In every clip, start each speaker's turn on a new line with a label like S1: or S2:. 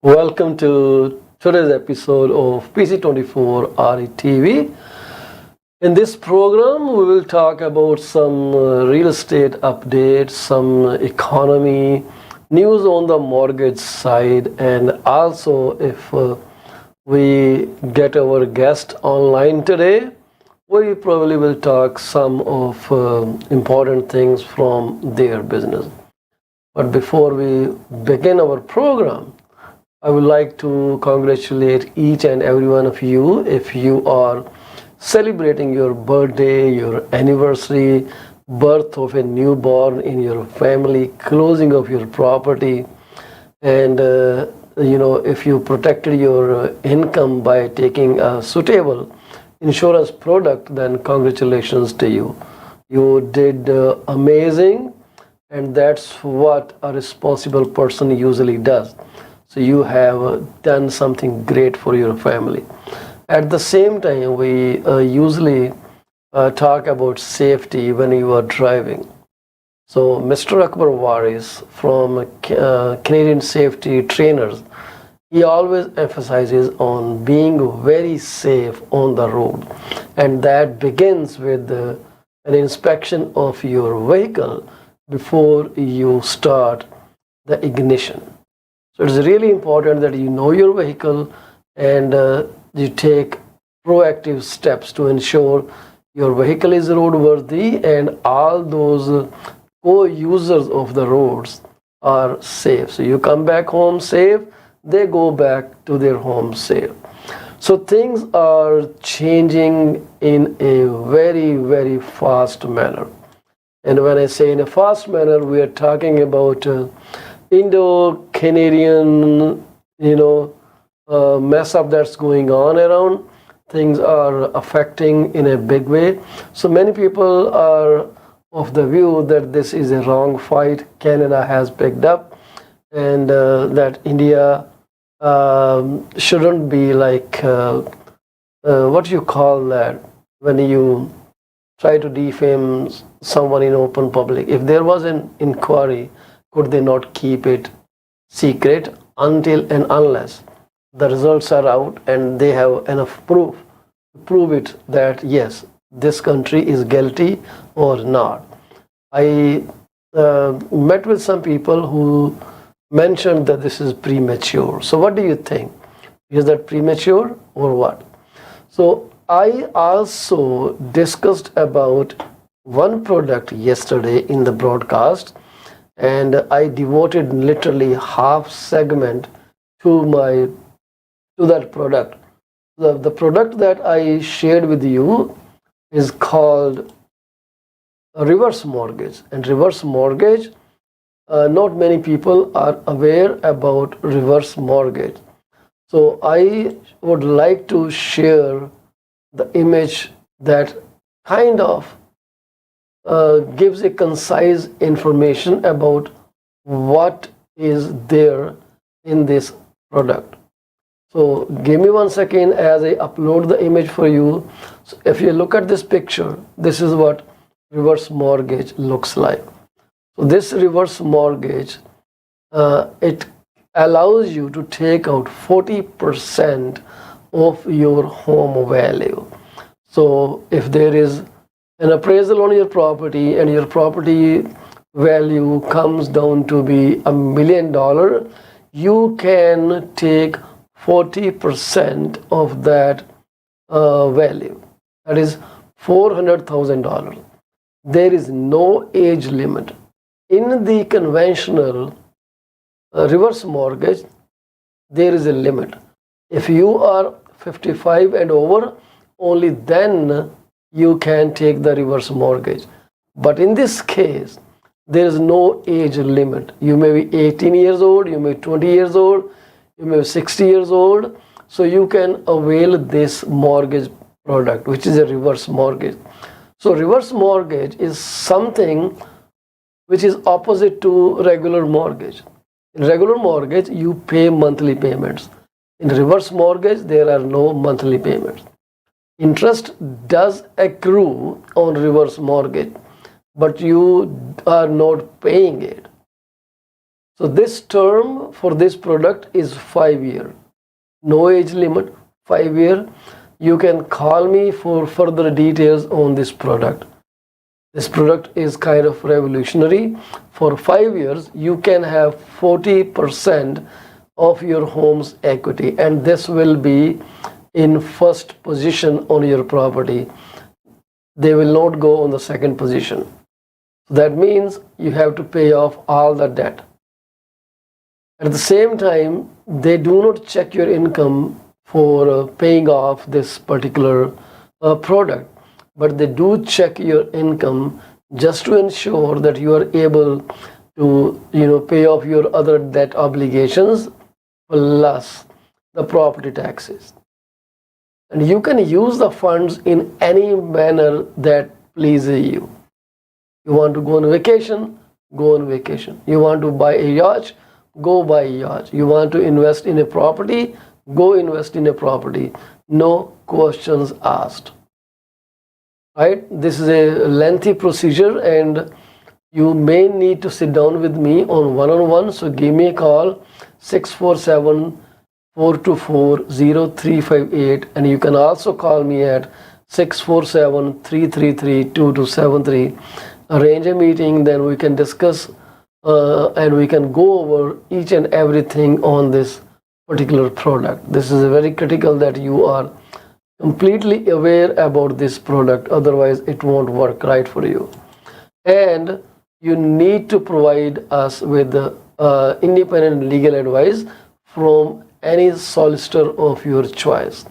S1: Welcome to today's episode of PC24 RETV. In this program, we will talk about some real estate updates, some economy, news on the mortgage side, and also if we get our guest online today, we probably will talk some of important things from their business. But before we begin our program, I would like to congratulate each and every one of you if you are celebrating your birthday, your anniversary, birth of a newborn in your family, closing of your property, and if you protected your income by taking a suitable insurance product, then congratulations to you. You did amazing, and that's what a responsible person usually does. So you have done something great for your family. At the same time, we usually talk about safety when you are driving. So Mr. Akbar Waris from Canadian Safety Trainers, he always emphasizes on being very safe on the road. And that begins with an inspection of your vehicle before you start the ignition. So it's really important that you know your vehicle and you take proactive steps to ensure your vehicle is roadworthy and all those co-users of the roads are safe. So you come back home safe, they go back to their home safe. So things are changing in a very, very fast manner. And when I say in a fast manner, we are talking about Indo-Canadian, mess up that's going on around. Things are affecting in a big way. So many people are of the view that this is a wrong fight. Canada has picked up, and that India shouldn't be like what do you call that when you try to defame someone in open public. If there was an inquiry, could they not keep it secret until and unless the results are out and they have enough proof to prove it that yes, this country is guilty or not? I met with some people who mentioned that this is premature. So what do you think? Is that premature or what? So I also discussed about one product yesterday in the broadcast, and I devoted literally half segment to that product. The product that I shared with you is called a reverse mortgage. And reverse mortgage, not many people are aware about reverse mortgage. So I would like to share the image that kind of gives a concise information about what is there in this product. So give me 1 second as I upload the image for you. So if you look at this picture, this is what reverse mortgage looks like. So this reverse mortgage, it allows you to take out 40% of your home value. So if there is an appraisal on your property and your property value comes down to be $1 million, you can take 40% of that value. That is $400,000. There is no age limit. In the conventional reverse mortgage, there is a limit. If you are 55 and over, only then you can take the reverse mortgage. But in this case, there is no age limit. You may be 18 years old, you may be 20 years old, you may be 60 years old. So you can avail this mortgage product, which is a reverse mortgage. So reverse mortgage is something which is opposite to regular mortgage. In regular mortgage, you pay monthly payments. In reverse mortgage, there are no monthly payments. Interest does accrue on reverse mortgage, but you are not paying it. So this term for this product is 5 year. No age limit, 5 year. You can call me for further details on this product. This product is kind of revolutionary. For 5 years, you can have 40% of your home's equity, and this will be in first position on your property. They will not go on the second position. That means you have to pay off all the debt. At the same time, they do not check your income for paying off this particular product, but they do check your income just to ensure that you are able to pay off your other debt obligations plus the property taxes. And you can use the funds in any manner that pleases you. You want to go on vacation, go on vacation. You want to buy a yacht, go buy a yacht. You want to invest in a property, go invest in a property. No questions asked. Right? This is a lengthy procedure, and you may need to sit down with me on one-on-one. So give me a call, 647-424-0358, and you can also call me at 647-333-2273. Arrange a meeting, then we can discuss and we can go over each and everything on this particular product. This is very critical that you are completely aware about this product, otherwise it won't work right for you. And you need to provide us with independent legal advice from any solicitor of your choice.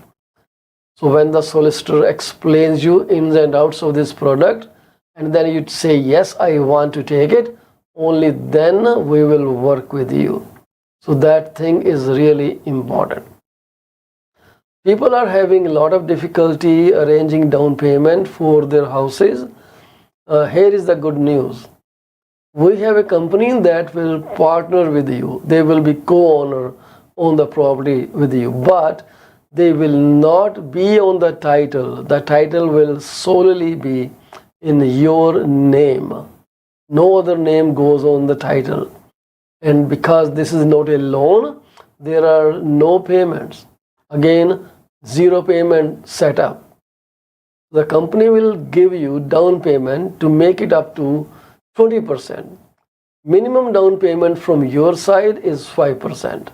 S1: So when the solicitor explains you ins and outs of this product, and then you'd say, yes, I want to take it, only then we will work with you. So that thing is really important. People are having a lot of difficulty arranging down payment for their houses. Here is the good news. We have a company that will partner with you. They will be co-owner on the property with you, but they will not be on the title. The title will solely be in your name. No other name goes on the title. And because this is not a loan, there are no payments. Again, zero payment setup. The company will give you down payment to make it up to 20%. Minimum down payment from your side is 5%.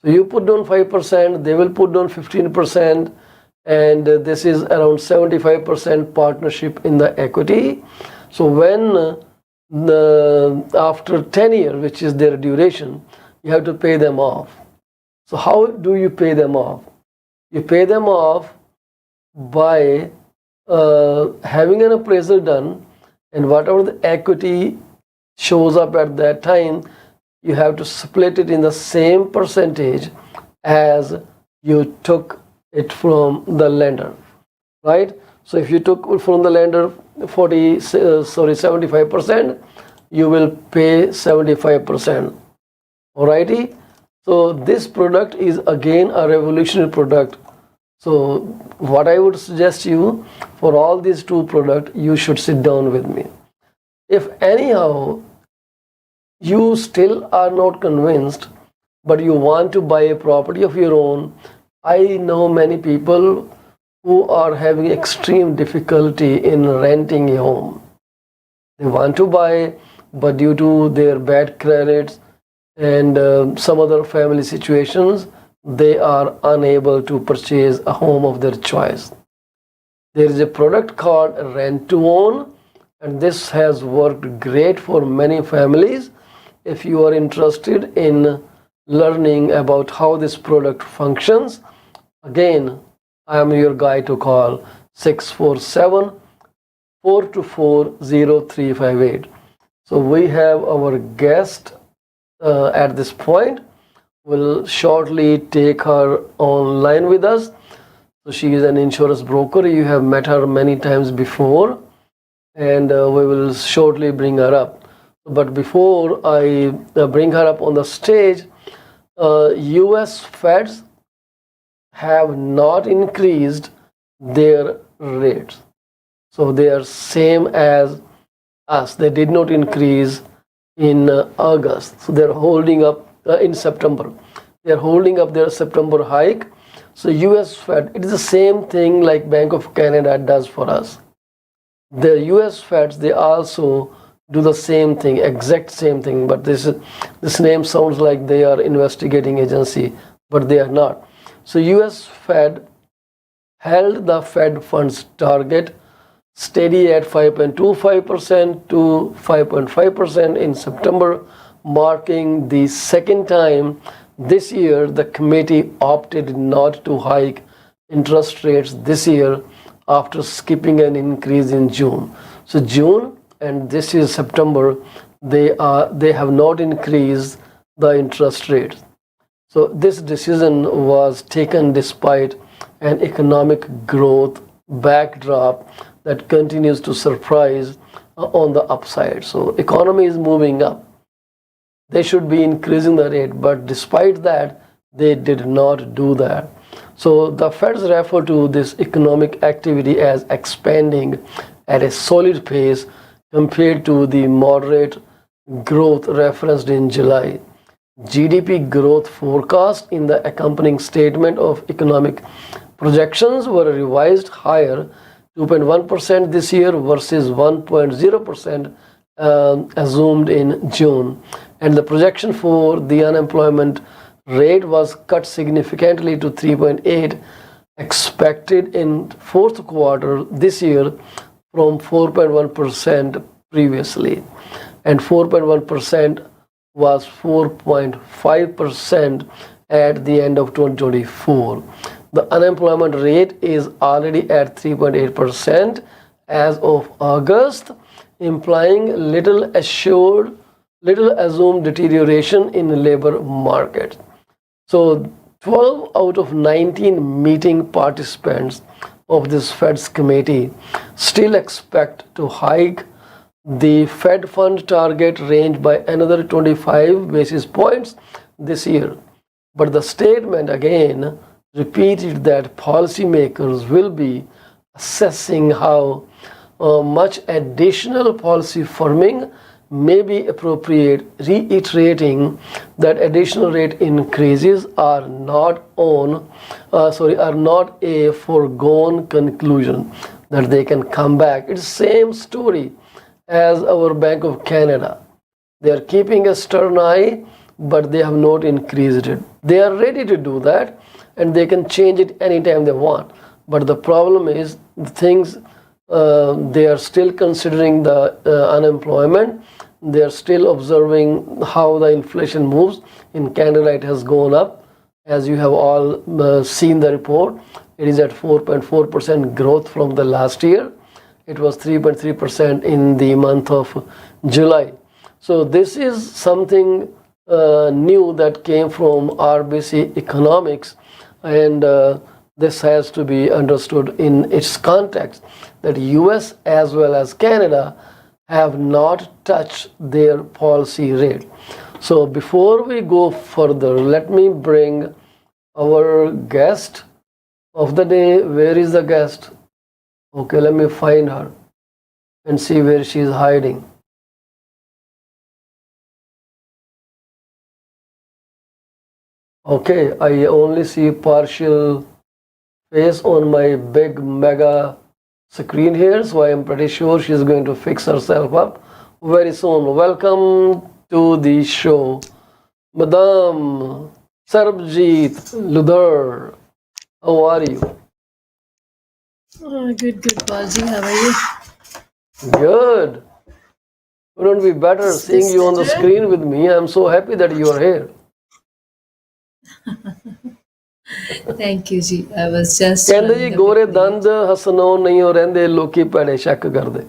S1: So you put down 5%, they will put down 15%, and this is around 75% partnership in the equity. So when after 10 years, which is their duration, you have to pay them off. So how do you pay them off? You pay them off by having an appraisal done, and whatever the equity shows up at that time, you have to split it in the same percentage as you took it from the lender, right? So if you took from the lender 75%, you will pay 75%. Alrighty. So this product is again a revolutionary product. So what I would suggest you, for all these two products, you should sit down with me. If anyhow you still are not convinced, but you want to buy a property of your own, I know many people who are having extreme difficulty in renting a home. They want to buy, but due to their bad credits and some other family situations, they are unable to purchase a home of their choice. There is a product called Rent to Own, and this has worked great for many families. If you are interested in learning about how this product functions, again, I am your guy to call, 647-424-0358. So we have our guest at this point. We'll shortly take her online with us. So she is an insurance broker. You have met her many times before, and we will shortly bring her up. But before I bring her up on the stage, US Feds have not increased their rates. So they are same as us. They did not increase in August. So they're holding up in September. They're holding up their September hike. So US Fed, it is the same thing like Bank of Canada does for us. The US Feds, they also do the same thing, exact same thing, but this name sounds like they are investigating agency, but they are not. So US Fed held the Fed funds target steady at 5.25% to 5.5% in September, marking the second time this year the committee opted not to hike interest rates this year after skipping an increase in June. So June and this is September, they have not increased the interest rates. So this decision was taken despite an economic growth backdrop that continues to surprise on the upside. So economy is moving up. They should be increasing the rate, but despite that, they did not do that. So the Feds refer to this economic activity as expanding at a solid pace compared to the moderate growth referenced in July. GDP growth forecast in the accompanying statement of economic projections were revised higher, 2.1% this year versus 1.0% assumed in June. And the projection for the unemployment rate was cut significantly to 3.8, expected in fourth quarter this year from 4.1% previously, and 4.1% was 4.5% at the end of 2024. The unemployment rate is already at 3.8% as of August, implying little assumed deterioration in labor market. So 12 out of 19 meeting participants of this Fed's committee still expect to hike the Fed fund target range by another 25 basis points this year. But the statement again repeated that policymakers will be assessing how much additional policy firming may be appropriate, reiterating that additional rate increases are not a foregone conclusion, that they can come back. It's the same story as our Bank of Canada. They are keeping a stern eye, but they have not increased it. They are ready to do that, and they can change it anytime they want. But the problem is the things they are still considering the unemployment. They are still observing how the inflation moves. In Canada, it has gone up. As you have all seen the report, it is at 4.4% growth from the last year. It was 3.3% in the month of July. So this is something new that came from RBC Economics, and this has to be understood in its context, that US as well as Canada have not touched their policy rate. So before we go further, let me bring our guest of the day. Where is the guest? Okay, let me find her and see where she is hiding. Okay, I only see partial face on my big mega screen here, so I am pretty sure she's going to fix herself up very soon. Welcome to the show, Madame Sarbjeet Ludher. How are you?
S2: Good, Paulji. How are you?
S1: Good. Wouldn't it be better seeing you on the screen with me? I'm so happy that you are here.
S2: Thank you, Ji. I was just.
S1: ਕਹਿੰਦੇ ਜੀ ਗੋਰੇ ਦੰਦ ਹਸਨੋਂ ਨਹੀਂ ਹੋ ਰਹਿੰਦੇ, ਲੋਕੀ ਭੈੜੇ ਸ਼ੱਕ ਕਰਦੇ।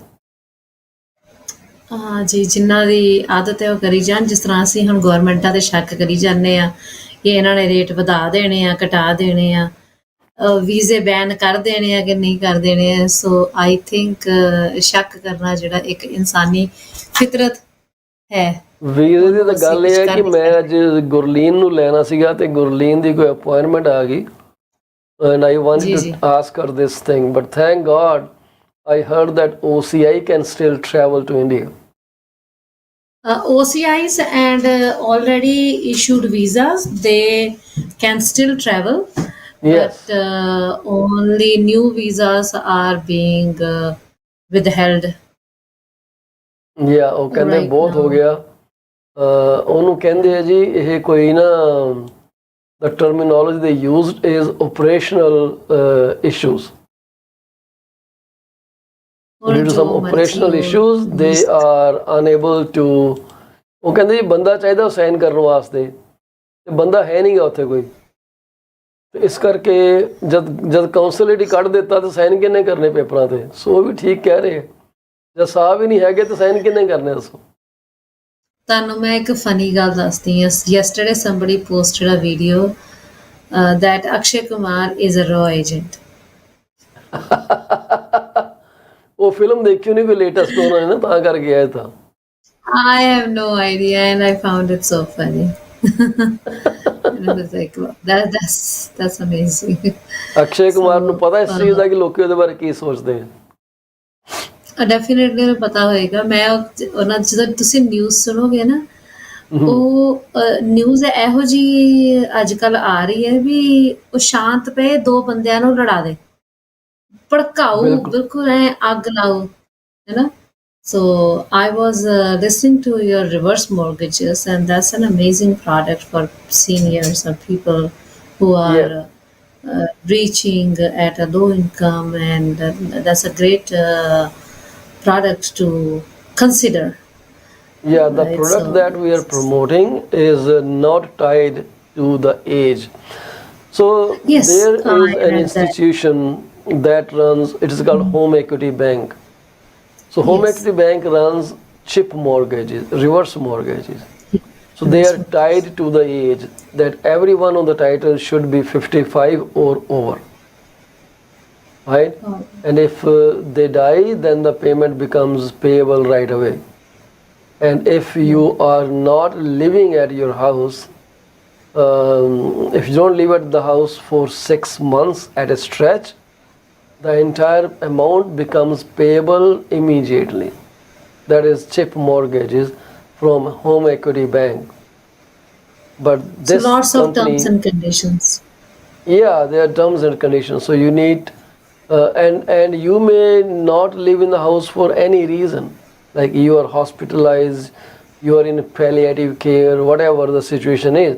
S2: ਹਾਂ ਜੀ, ਜਿਨ੍ਹਾਂ ਦੀ ਆਦਤ ਹੈ ਉਹ ਕਰੀ ਜਾਣ। ਜਿਸ ਤਰ੍ਹਾਂ ਅਸੀਂ ਹੁਣ ਗਵਰਨਮੈਂਟਾਂ ਤੇ ਸ਼ੱਕ ਕਰੀ ਜਾਂਦੇ ਆ ਕਿ ਇਹਨਾਂ ਨੇ ਰੇਟ ਵਧਾ ਦੇਣੇ ਆ, ਘਟਾ ਦੇਣੇ ਆ, ਵੀਜ਼ੇ ਬੈਨ ਕਰ ਦੇਣੇ ਆ ਕਿ ਨਹੀਂ ਕਰ ਦੇਣੇ ਆ। ਸੋ ਆਈ ਥਿੰਕ ਸ਼ੱਕ ਕਰਨਾ ਜਿਹੜਾ ਇੱਕ ਇਨਸਾਨੀ ਫਿਤਰਤ ਹੈ।
S1: ਵੀਜ਼ੇ ਦੀ ਤਾਂ ਗੱਲ ਇਹ ਹੈ ਕਿ ਮੈਂ ਅੱਜ ਗੁਰਲੀਨ ਨੂੰ ਲੈਣਾ ਸੀਗਾ ਤੇ ਗੁਰਲੀਨ ਦੀ ਕੋਈ ਅਪਾਇੰਟਮੈਂਟ ਆ ਗਈ, and I wanted to ask her this thing, but thank God I heard that OCI can still travel to India.
S2: OCIs and already issued visas, they can still travel, but
S1: Yes.
S2: only new visas are being withheld
S1: Yeah, ਉਹ ਕਹਿੰਦੇ
S2: right
S1: ਬਹੁਤ ਹੋ
S2: now.
S1: ਗਿਆ। ਉਹਨੂੰ ਕਹਿੰਦੇ ਆ ਜੀ ਇਹ ਕੋਈ ਨਾ the terminology they used is operational issues.
S2: ਹੁਣ
S1: Due to
S2: ਜੋ
S1: some
S2: ਮਰਜ਼ੀ
S1: operational
S2: ਉਹ
S1: issues, they are unable to ਉਹ ਕਹਿੰਦੇ ਜੀ ਬੰਦਾ ਚਾਹੀਦਾ ਸਾਈਨ ਕਰਨ ਵਾਸਤੇ ਤੇ ਬੰਦਾ ਹੈ ਨਹੀਂਗਾ ਉੱਥੇ ਕੋਈ ਤੇ ਇਸ ਕਰਕੇ ਜਦ ਜਦ ਕਾਉਂਸਲੇਟ ਹੀ ਕੱਢ ਦਿੱਤਾ ਤਾਂ ਸਾਈਨ ਕਿੰਨੇ ਕਰਨੇ ਪੇਪਰਾਂ ਤੇ ਸੋ ਉਹ ਵੀ ਠੀਕ ਕਹਿ ਰਹੇ ਜਦ ਸਾਹ ਵੀ ਨਹੀਂ ਹੈਗੇ ਤਾਂ ਸਾਈਨ ਕਿੰਨੇ ਕਰਨੇ ਦੱਸੋ
S2: ਤੁਹਾਨੂੰ ਮੈਂ ਇੱਕ ਫਨੀ ਗੱਲ ਦੱਸਦੀ ਹਾਂ yesterday somebody posted a video that Akshay Kumar is a raw agent.
S1: ਉਹ ਫਿਲਮ ਦੇਖੀ ਨਹੀਂ ਕੋਈ ਲੇਟੈਸਟ ਉਹਨਾਂ ਨੇ ਨਾ ਤਾਂ ਕਰਕੇ ਆਇਆ ਤਾਂ
S2: I have no idea and I found it so funny. And I was like, wow, that's amazing.
S1: Akshay Kumar ਨੂੰ
S2: So
S1: ਪਤਾ ਇਸ ਚੀਜ਼ ਦਾ ਕਿ ਲੋਕੀ ਉਹਦੇ ਬਾਰੇ ਕੀ ਸੋਚਦੇ ਆ
S2: ਡੈਫੀਨੇਟਲੀ ਉਹਨੂੰ ਪਤਾ ਹੋਏਗਾ ਮੈਂ ਉਹਨਾਂ ਜਦੋਂ ਤੁਸੀਂ ਨਿਊਜ਼ ਸੁਣੋਗੇ ਨਾ ਉਹ ਨਿਊਜ਼ ਇਹੋ ਜੀ ਅੱਜ ਕੱਲ ਆ ਰਹੀ ਹੈ ਵੀ ਉਹ ਸ਼ਾਂਤ ਪਏ ਦੋ ਬੰਦਿਆਂ ਨੂੰ ਲੜਾ ਦੇ ਭੜਕਾਊ ਬਿਲਕੁਲ ਐ ਅੱਗ ਲਾਓ ਹੈਨਾ so I was listening to your reverse mortgages and that's an amazing product for seniors or people who are reaching at a low income and that's a great product to consider.
S1: Yeah, the
S2: Right,
S1: product
S2: so
S1: that we are promoting is not tied to the age. So
S2: yes,
S1: there
S2: I
S1: is an
S2: read that.
S1: institution that runs, it is called Home Equity Bank. So Home
S2: Yes.
S1: Equity Bank runs chip mortgages, reverse mortgages. So they are tied to the age that everyone on the title should be 55 or over. Right?
S2: Oh.
S1: And if they die, then the payment becomes payable right away. And if you are not living at your house, if you don't live at the house for 6 months at a stretch, the entire amount becomes payable immediately. That is chip mortgages from Home Equity Bank. But this
S2: So lots of
S1: company,
S2: terms and conditions.
S1: yeah, there are terms and conditions. So you need, and you may not live in the house for any reason, like you are hospitalized, you are in palliative care, whatever the situation is.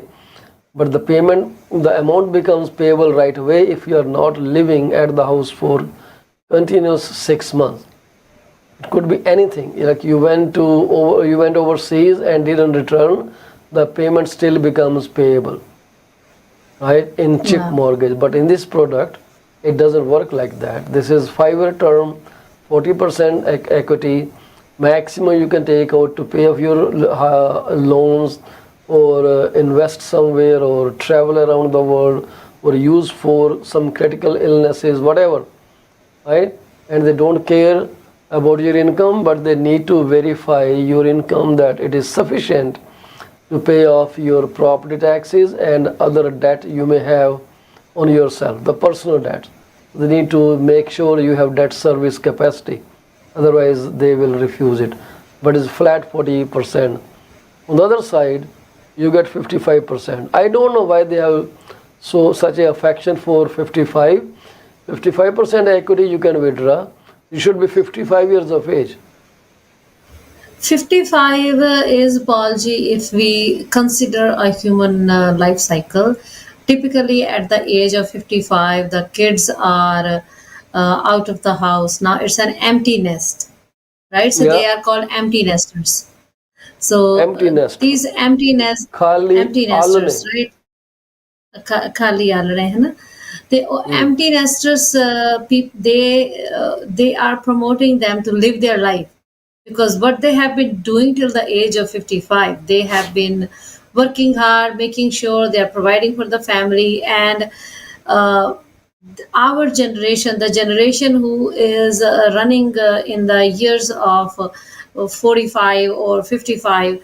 S1: But the payment, the amount becomes payable right away if you are not living at the house for continuous 6 months. It could be anything. Like you went overseas and didn't return, the payment still becomes payable, right? In chip
S2: Yeah.
S1: mortgage. But in this product, it doesn't work like that. This is 5-year term, 40% equity. Maximum you can take out to pay off your loans or invest somewhere or travel around the world or use for some critical illnesses, whatever, right? And they don't care about your income, but they need to verify your income that it is sufficient to pay off your property taxes and other debt you may have on yourself, the personal debt. They need to make sure you have debt service capacity, otherwise they will refuse it. But it's flat 40%. On the other side, you get 55%. I don't know why they have such a affection for 55. 55% equity you can withdraw. You should be 55 years of age.
S2: 55 is Paulji if we consider a human life cycle. Typically, at the age of 55, the kids are out of the house. Now it's an empty nest, right? So they
S1: Yeah,
S2: are called empty nesters. So
S1: empty nest.
S2: these
S1: खाली
S2: empty
S1: आलने.
S2: nesters, right? खाली आल रहे हैं ना they empty nesters they are promoting them to live their life because what they have been doing till the age of 55 they have been working hard making sure they are providing for the family and uh, our generation the generation who is running in the years of 45 or 55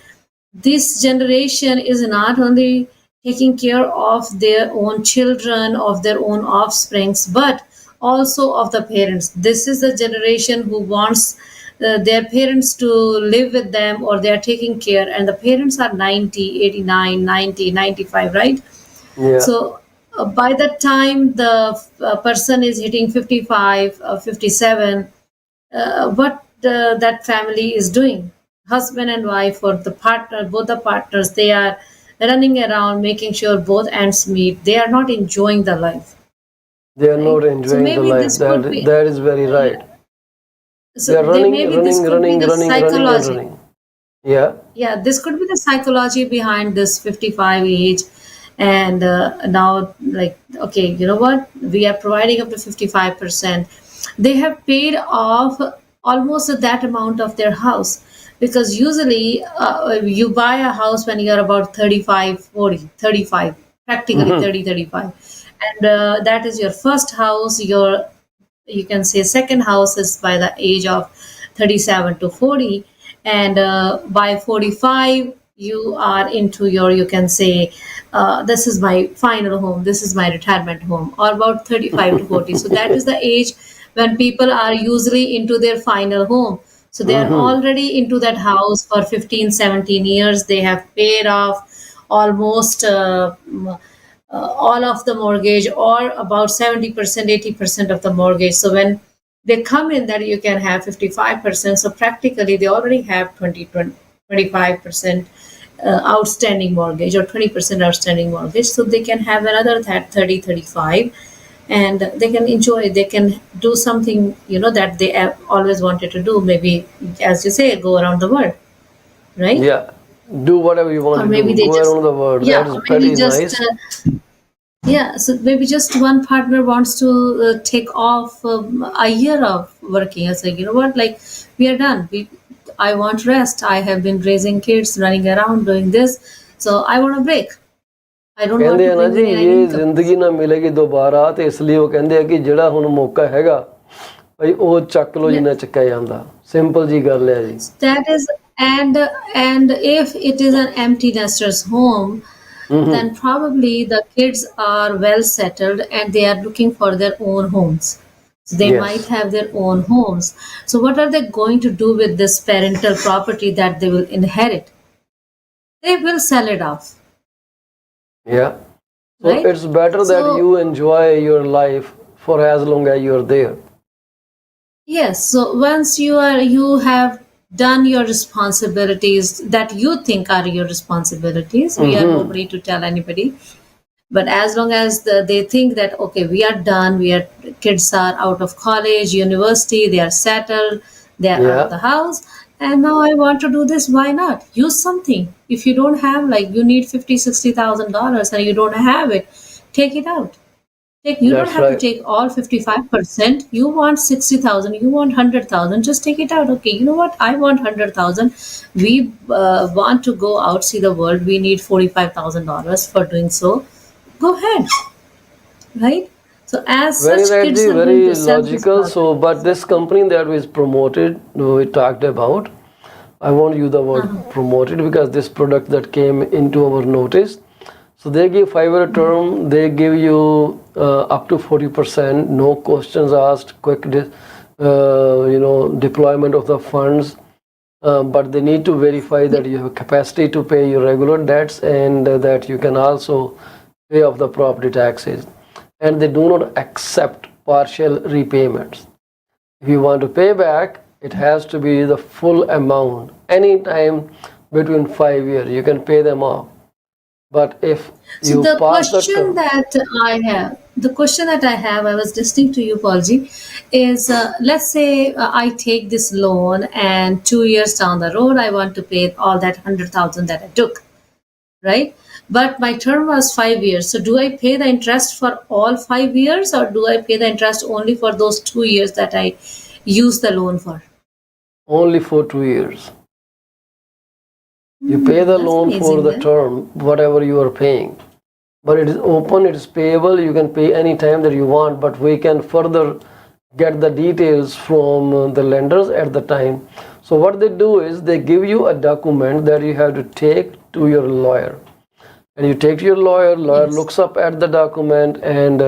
S2: this generation is not only taking care of their own children, of their own offsprings, but also of the parents. This is the generation who wants their parents to live with them, or they are taking care, and the parents are 90, 89, 90, 95, right?
S1: Yeah.
S2: So by the time the person is hitting 55, 57, what that family is doing, husband and wife, or the partner, both the partners, they are running around making sure both ends meet. They are not enjoying the life,
S1: They are
S2: right?
S1: not
S2: So
S1: enjoying the
S2: maybe
S1: life.
S2: this could
S1: That
S2: be,
S1: that is very right.
S2: yeah.
S1: They
S2: So
S1: are
S2: they,
S1: running,
S2: maybe this
S1: running,
S2: could be
S1: running,
S2: the
S1: running, running, and
S2: psychology.
S1: running. Yeah.
S2: Yeah, this could be the psychology behind this 55 age. And now, like, okay, you know what, we are providing up to 55%. They have paid off almost that amount of their house, because usually you buy a house when you are about 35, 40, 35, practically
S1: Hmm.
S2: 30, 35, and that is your first house. Your, you can say, second house is by the age of 37 to 40, and by 45 you are into your, you can say, this is my final home, this is my retirement home, or about 35 to 40. So that is the age when people are usually into their final home. So they are
S1: Hmm.
S2: already into that house for 15, 17 years. They have paid off almost all of the mortgage, or about 70%, 80% of the mortgage. So when they come in, that you can have 55%. So practically they already have 25% outstanding mortgage, or 20% outstanding mortgage. So they can have another 30, 35, and they can enjoy, they can do something, that they have always wanted to do. Maybe, as you say, go around the world, right?
S1: Yeah. Do whatever you want
S2: Or
S1: to
S2: maybe
S1: do.
S2: they
S1: Go
S2: just,
S1: around the world.
S2: yeah,
S1: That is
S2: or maybe
S1: pretty
S2: just
S1: nice.
S2: yeah, so maybe just one partner wants to take off a year of working. It's like, you know what, like, we are done. I want rest. I have been raising kids, running around, doing this. So I want a break. I don't want
S1: ਕਹਿੰਦੇ
S2: to
S1: ਆ ਨਾ
S2: bring
S1: ਜੀ
S2: in any
S1: ਇਹ
S2: income.
S1: ਜ਼ਿੰਦਗੀ ਨਾ ਮਿਲੇਗੀ ਦੁਬਾਰਾ, ਤੇ ਇਸ ਲਈ ਉਹ ਕਹਿੰਦੇ ਆ ਕਿ ਜਿਹੜਾ ਹੁਣ ਮੌਕਾ ਹੈਗਾ ਭਾਈ ਉਹ ਚੱਕ ਲਓ
S2: Yeah.
S1: ਜਿੰਨਾ ਚੱਕਿਆ ਜਾਂਦਾ। ਸਿੰਪਲ ਜੀ ਗੱਲ ਹੈ ਜੀ।
S2: That is, and if it is an empty nester's home, then probably the kids are well settled and they are looking for their own homes. So they might
S1: Yes.
S2: have their own homes. So what are they going to do with this parental property that they will inherit? They will sell it off,
S1: Yeah. So
S2: right?
S1: it's better that
S2: So
S1: you enjoy your life for as long as you're there.
S2: yes, so once you have done your responsibilities that you think are your responsibilities, we are nobody to tell anybody. But as long as they think that, okay, we are done, we are, kids are out of college, university, they are settled, they are out of
S1: Yeah.
S2: the house, and now I want to do this. Why not use something? If you don't have, like, you need 50, $60,000 and you don't have it, take it out. Take, you don't
S1: That's
S2: have to
S1: right.
S2: take all 55%. You want 60,000, you want 100,000, just take it out. Okay, you know what? I want 100,000. We want to go out, see the world. We need $45,000 for doing so. Go ahead, right? So as
S1: Very
S2: such, kids
S1: rightly,
S2: are going
S1: very
S2: to sell this
S1: logical.
S2: property.
S1: So, but this company that was promoted, we talked about, I won't use the word promoted because this product that came into our notice. So they give 5-year term, they give you up to 40%, no questions asked, quick, deployment of the funds. But they need to verify that you have capacity to pay your regular debts and that you can also pay off the property taxes. And they do not accept partial repayments. If you want to pay back, it has to be the full amount. Anytime between 5 years, you can pay them off. But if
S2: So
S1: you
S2: the
S1: pass the
S2: question
S1: term,
S2: that I have, I was listening to you, Paulji, is let's say I take this loan and 2 years down the road, I want to pay all that 100,000 that I took, right? But my term was 5 years. So do I pay the interest for all 5 years, or do I pay the interest only for those 2 years that I use the loan for?
S1: only for 2 years. You pay the
S2: That's
S1: loan for
S2: amazing
S1: the
S2: then.
S1: term, whatever you are paying. But it is open, it is payable, you can pay any time that you want, but we can further get the details from the lenders at the time. So what they do is they give you a document that you have to take to your lawyer. And you take to your lawyer, lawyer
S2: Yes.
S1: looks up at the document, and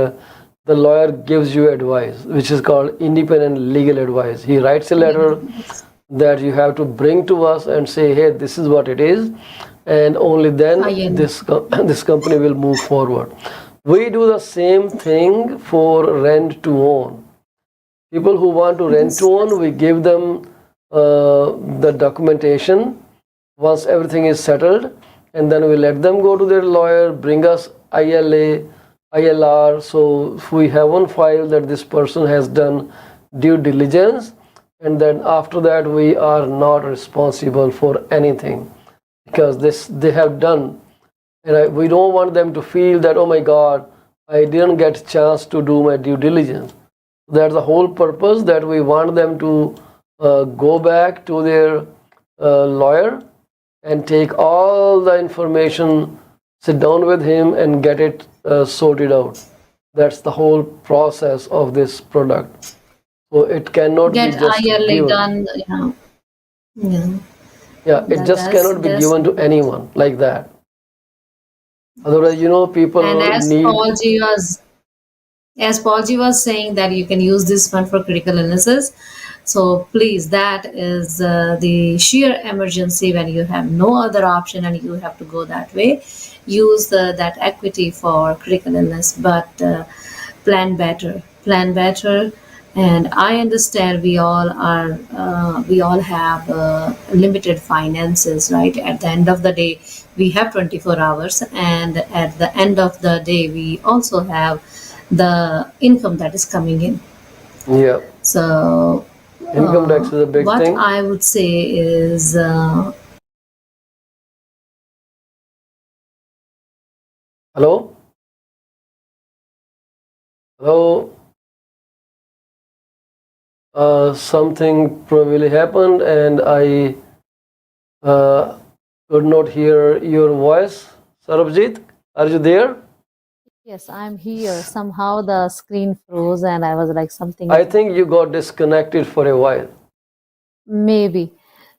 S1: the lawyer gives you advice, which is called independent legal advice. He writes a letter, that you have to bring to us and say, hey, this is what it is, and only then this company will move forward. We do the same thing for rent to own. People who want to rent to own, we give them the documentation once everything is settled, and then we let them go to their lawyer, bring us ILA, ILR. So if we have on file that this person has done due diligence, and then after that we are not responsible for anything because this they have done, and we don't want them to feel that, oh my God, I didn't get a chance to do my due diligence. That's the whole purpose, that we want them to go back to their lawyer and take all the information, sit down with him and get it sorted out. That's the whole process of this product. So it cannot
S2: Get
S1: be just
S2: ILA
S1: given.
S2: done. Yeah.
S1: Yeah, it just cannot be given to anyone like that. Otherwise, people
S2: And as
S1: need.
S2: Paul G was saying that you can use this fund for critical illnesses. So please, that is the sheer emergency when you have no other option and you have to go that way. Use that equity for critical illness, but plan better. Plan better. And I understand we all have limited finances, right? At the end of the day, we have 24 hours, and at the end of the day, we also have the income that is coming in.
S1: Yeah,
S2: So
S1: income tax is a big
S2: what
S1: thing.
S2: I would say is
S1: Hello? Hello? Something probably happened and I could not hear your voice. Sarabjit, are you there?
S3: Yes, I'm here. Somehow the screen froze and I was like, something
S1: I
S3: is
S1: think you got disconnected for a while.
S3: maybe.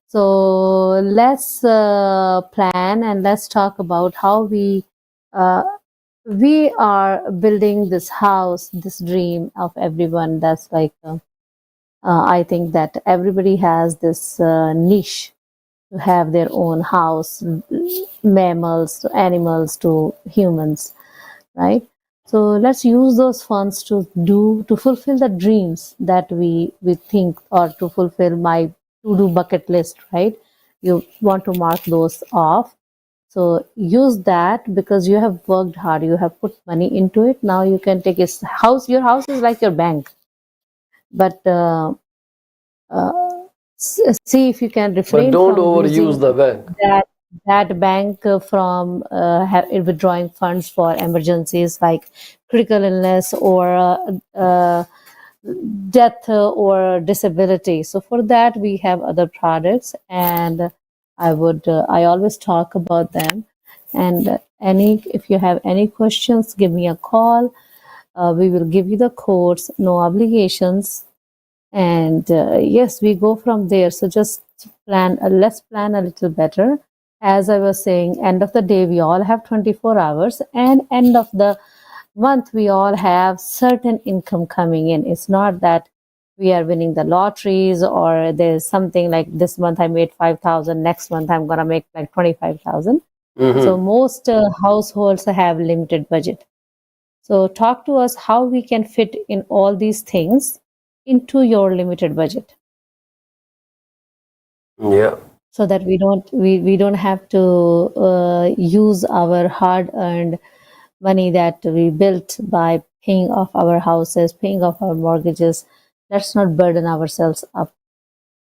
S3: So let's plan and let's talk about how uh, we are building this house, this dream of everyone. That's like, I think that everybody has this niche to have their own house, mammals to animals to humans, right? So let's use those funds to fulfill the dreams that we think, or to fulfill my to do bucket list, right? You want to mark those off. So use that because you have worked hard, you have put money into it. Now you can take a house. Your house is like your bank, but uh, see if you can
S1: But
S3: refrain
S1: don't
S3: from
S1: overuse
S3: using
S1: the bank.
S3: that bank from withdrawing funds for emergencies like critical illness or death or disability. So for that we have other products, and I always talk about them. And any if you have any questions, give me a call. We will give you the codes, no obligations, and yes, we go from there. So just let's plan a little better. As I was saying, end of the day we all have 24 hours, and end of the month we all have certain income coming in. It's not that we are winning the lotteries or there's something like this month I made 5,000, next month I'm gonna make like 25,000. So most households have limited budget. So talk to us how we can fit in all these things into your limited budget,
S1: Yeah.
S3: so that we don't have to use our hard earned money that we built by paying off our houses, paying off our mortgages. Let's not burden ourselves up.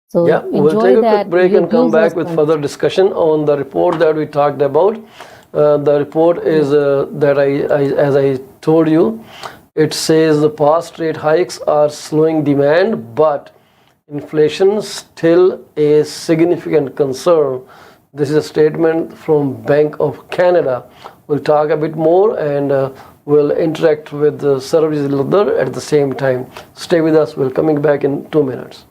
S3: So
S1: Yeah, we'll
S3: enjoy
S1: take a quick
S3: that.
S1: break and come
S3: Use those
S1: back with
S3: funds.
S1: further discussion on the report that we talked about. The report is that as I told you, it says the past rate hikes are slowing demand, but inflation still a significant concern. This is a statement from Bank of Canada. We'll talk a bit more and we'll interact with Sarabjit Ludar at the same time. Stay with us. We're coming back in 2 minutes.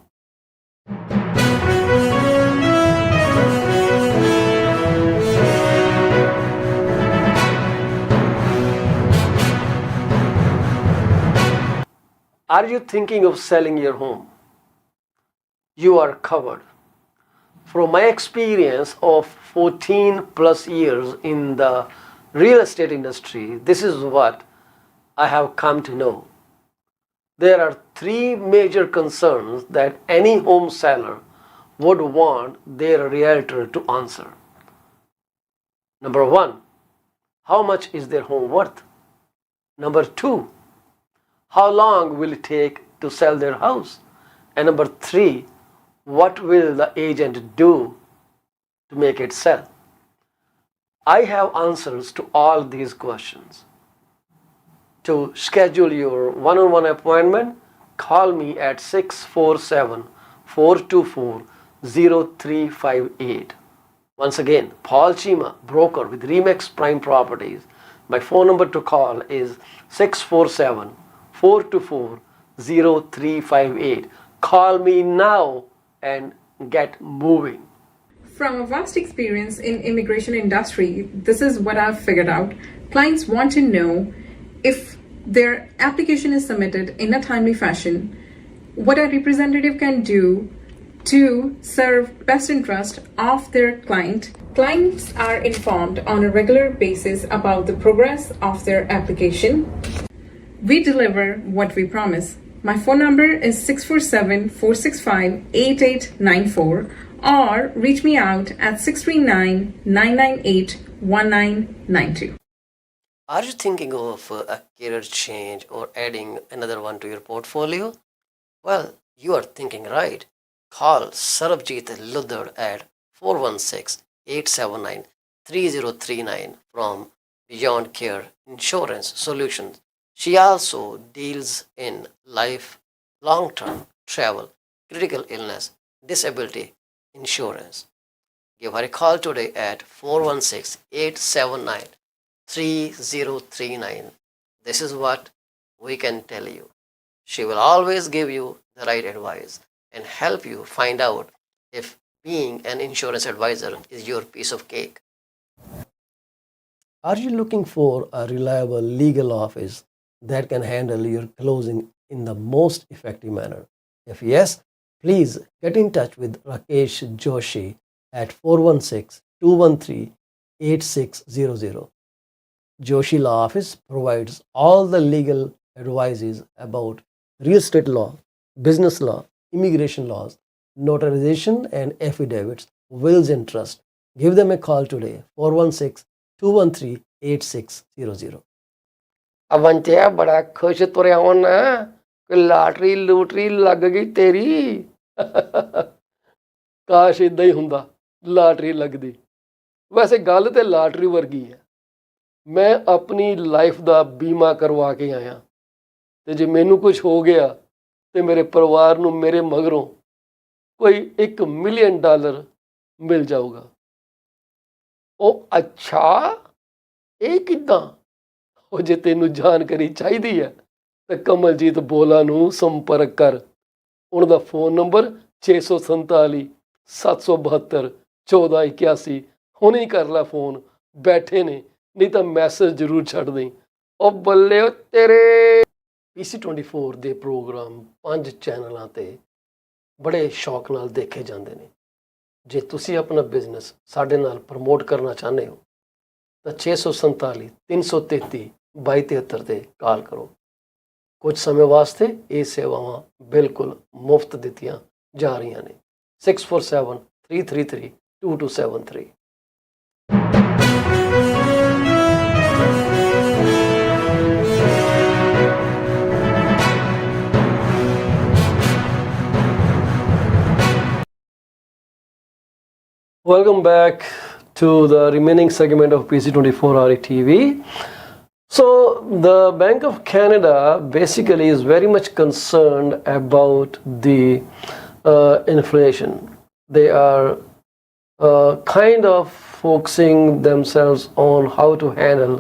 S1: Are you thinking of selling your home? You are covered. From my experience of 14 plus years in the real estate industry, this is what I have come to know. There are three major concerns that any home seller would want their realtor to answer. Number one, how much is their home worth? Number two, how long will it take to sell their house? And number three, what will the agent do to make it sell? I have answers to all these questions. To schedule your one-on-one appointment, call me at 647-424-0358. Once again, Paul Chima, broker with Remax Prime Properties. My phone number to call is 647-424-0358. Call me now and get moving.
S4: From a vast experience in immigration industry, this is what I've figured out. Clients want to know if their application is submitted in a timely fashion, what a representative can do to serve best interest of their client. Clients are informed on a regular basis about the progress of their application. We deliver what we promise. My phone number is 647-465-8894 or reach me out at 639-998-1992.
S1: Are you thinking of a career change or adding another one to your portfolio? Well, you are thinking right. Call Sarabjit Ludhar at 416-879-3039 from Beyond Care Insurance Solutions. She also deals in life, long-term, travel, critical illness, disability insurance. Give her a call today at 416-879-3039. This is what we can tell you. She will always give you the right advice and help you find out if being an insurance advisor is your piece of cake. Are you looking for a reliable legal office that can handle your closing in the most effective manner? If yes, please get in touch with Rakesh Joshi at 416-213-8600. Joshi Law Office provides all the legal advices about real estate law, business law, immigration laws, notarization and affidavits, wills and trust. Give them a call today, 416-213-8600. ਅਵੰਤਿਆ ਬੜਾ ਖੁਸ਼ ਤੁਰਿਆ ਹੋਣਾ ਕਿ lottery ਲੂਟਰੀ ਲੱਗ ਗਈ ਤੇਰੀ। ਕਾਸ਼ ਇਦਾਂ ਹੀ ਹੁੰਦਾ, ਲਾਟਰੀ ਲੱਗਦੀ। ਵੈਸੇ ਗੱਲ ਤੇ ਲਾਟਰੀ ਵਰਗੀ ਹੈ। ਮੈਂ ਆਪਣੀ ਲਾਈਫ ਦਾ ਬੀਮਾ ਕਰਵਾ ਕੇ ਆਇਆ ਤੇ ਜੇ ਮੈਨੂੰ ਕੁਝ ਹੋ ਗਿਆ ਤੇ ਮੇਰੇ ਪਰਿਵਾਰ ਨੂੰ ਮੇਰੇ ਮਗਰੋਂ ਕੋਈ $1 ਮਿਲੀਅਨ ਮਿਲ ਜਾਊਗਾ। ਉਹ ਅੱਛਾ, ਇਹ ਕਿੱਦਾਂ? ਉਹ ਜੇ ਤੈਨੂੰ ਜਾਣਕਾਰੀ ਚਾਹੀਦੀ ਹੈ ਤਾਂ ਕਮਲਜੀਤ ਬੋਲਾ ਨੂੰ ਸੰਪਰਕ ਕਰ। ਉਹਨਾਂ ਦਾ ਫੋਨ ਨੰਬਰ 647-772-1481। ਹੁਣੇ ਹੀ ਕਰ ਲੈ ਫੋਨ, ਬੈਠੇ ਨੇ, ਨਹੀਂ ਤਾਂ ਮੈਸੇਜ ਜ਼ਰੂਰ ਛੱਡ ਦੇਂ। ਉਹ ਬੱਲੇ ਤੇਰੇ। PC24 ਦੇ ਪ੍ਰੋਗਰਾਮ 5 ਚੈਨਲਾਂ ਤੇ ਬੜੇ ਸ਼ੌਕ ਨਾਲ ਦੇਖੇ ਜਾਂਦੇ ਨੇ। ਜੇ ਤੁਸੀਂ ਆਪਣਾ ਬਿਜ਼ਨਸ ਸਾਡੇ ਨਾਲ ਪ੍ਰਮੋਟ ਕਰਨਾ ਚਾਹੁੰਦੇ ਹੋ ਤਾਂ 647-333-2273 ਤੇ ਕਾਲ ਕਰੋ। ਕੁਝ ਸਮੇਂ ਵਾਸਤੇ ਇਹ ਸੇਵਾਵਾਂ ਬਿਲਕੁਲ ਮੁਫਤ ਦਿੱਤੀਆਂ ਜਾ ਰਹੀਆਂ ਨੇ। 647-333-2273। Welcome back to the remaining segment of PC24 RE TV. So the Bank of Canada basically is very much concerned about the inflation. They are kind of focusing themselves on how to handle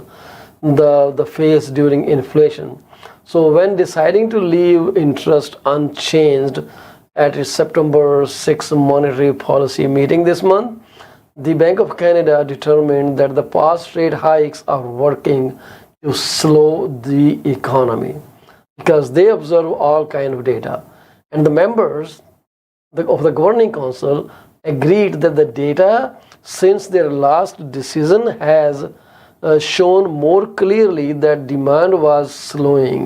S1: the phase during inflation. So when deciding to leave interest unchanged at its September 6th monetary policy meeting this month, the Bank of Canada determined that the past rate hikes are working to slow the economy because they observe all kind of data. And the members of the Governing Council agreed that the data since their last decision has shown more clearly that demand was slowing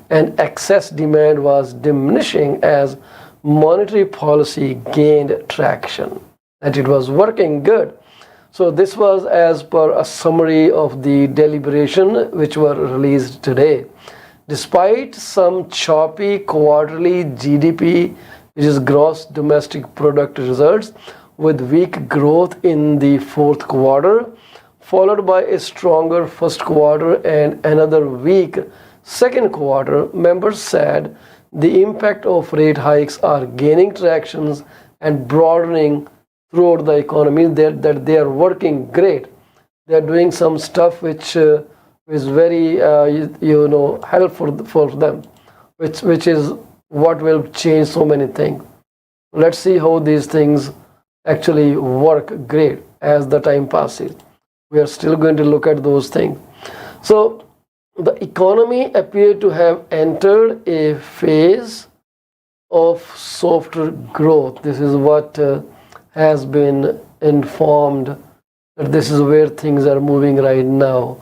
S1: and excess demand was diminishing as monetary policy gained traction, that it was working good. So this was as per a summary of the deliberation which were released today. Despite some choppy quarterly GDP, which is gross domestic product results, with weak growth in the fourth quarter, followed by a stronger first quarter and another weak second quarter, members said the impact of rate hikes are gaining tractions and broadening throughout the economy, that they are working great. They are doing some stuff which is very helpful for them, which is what will change so many things. Let's see how these things actually work great as the time passes. We are still going to look at those things. So the economy appeared to have entered a phase of softer growth. This is what has been informed, that this is where things are moving right now.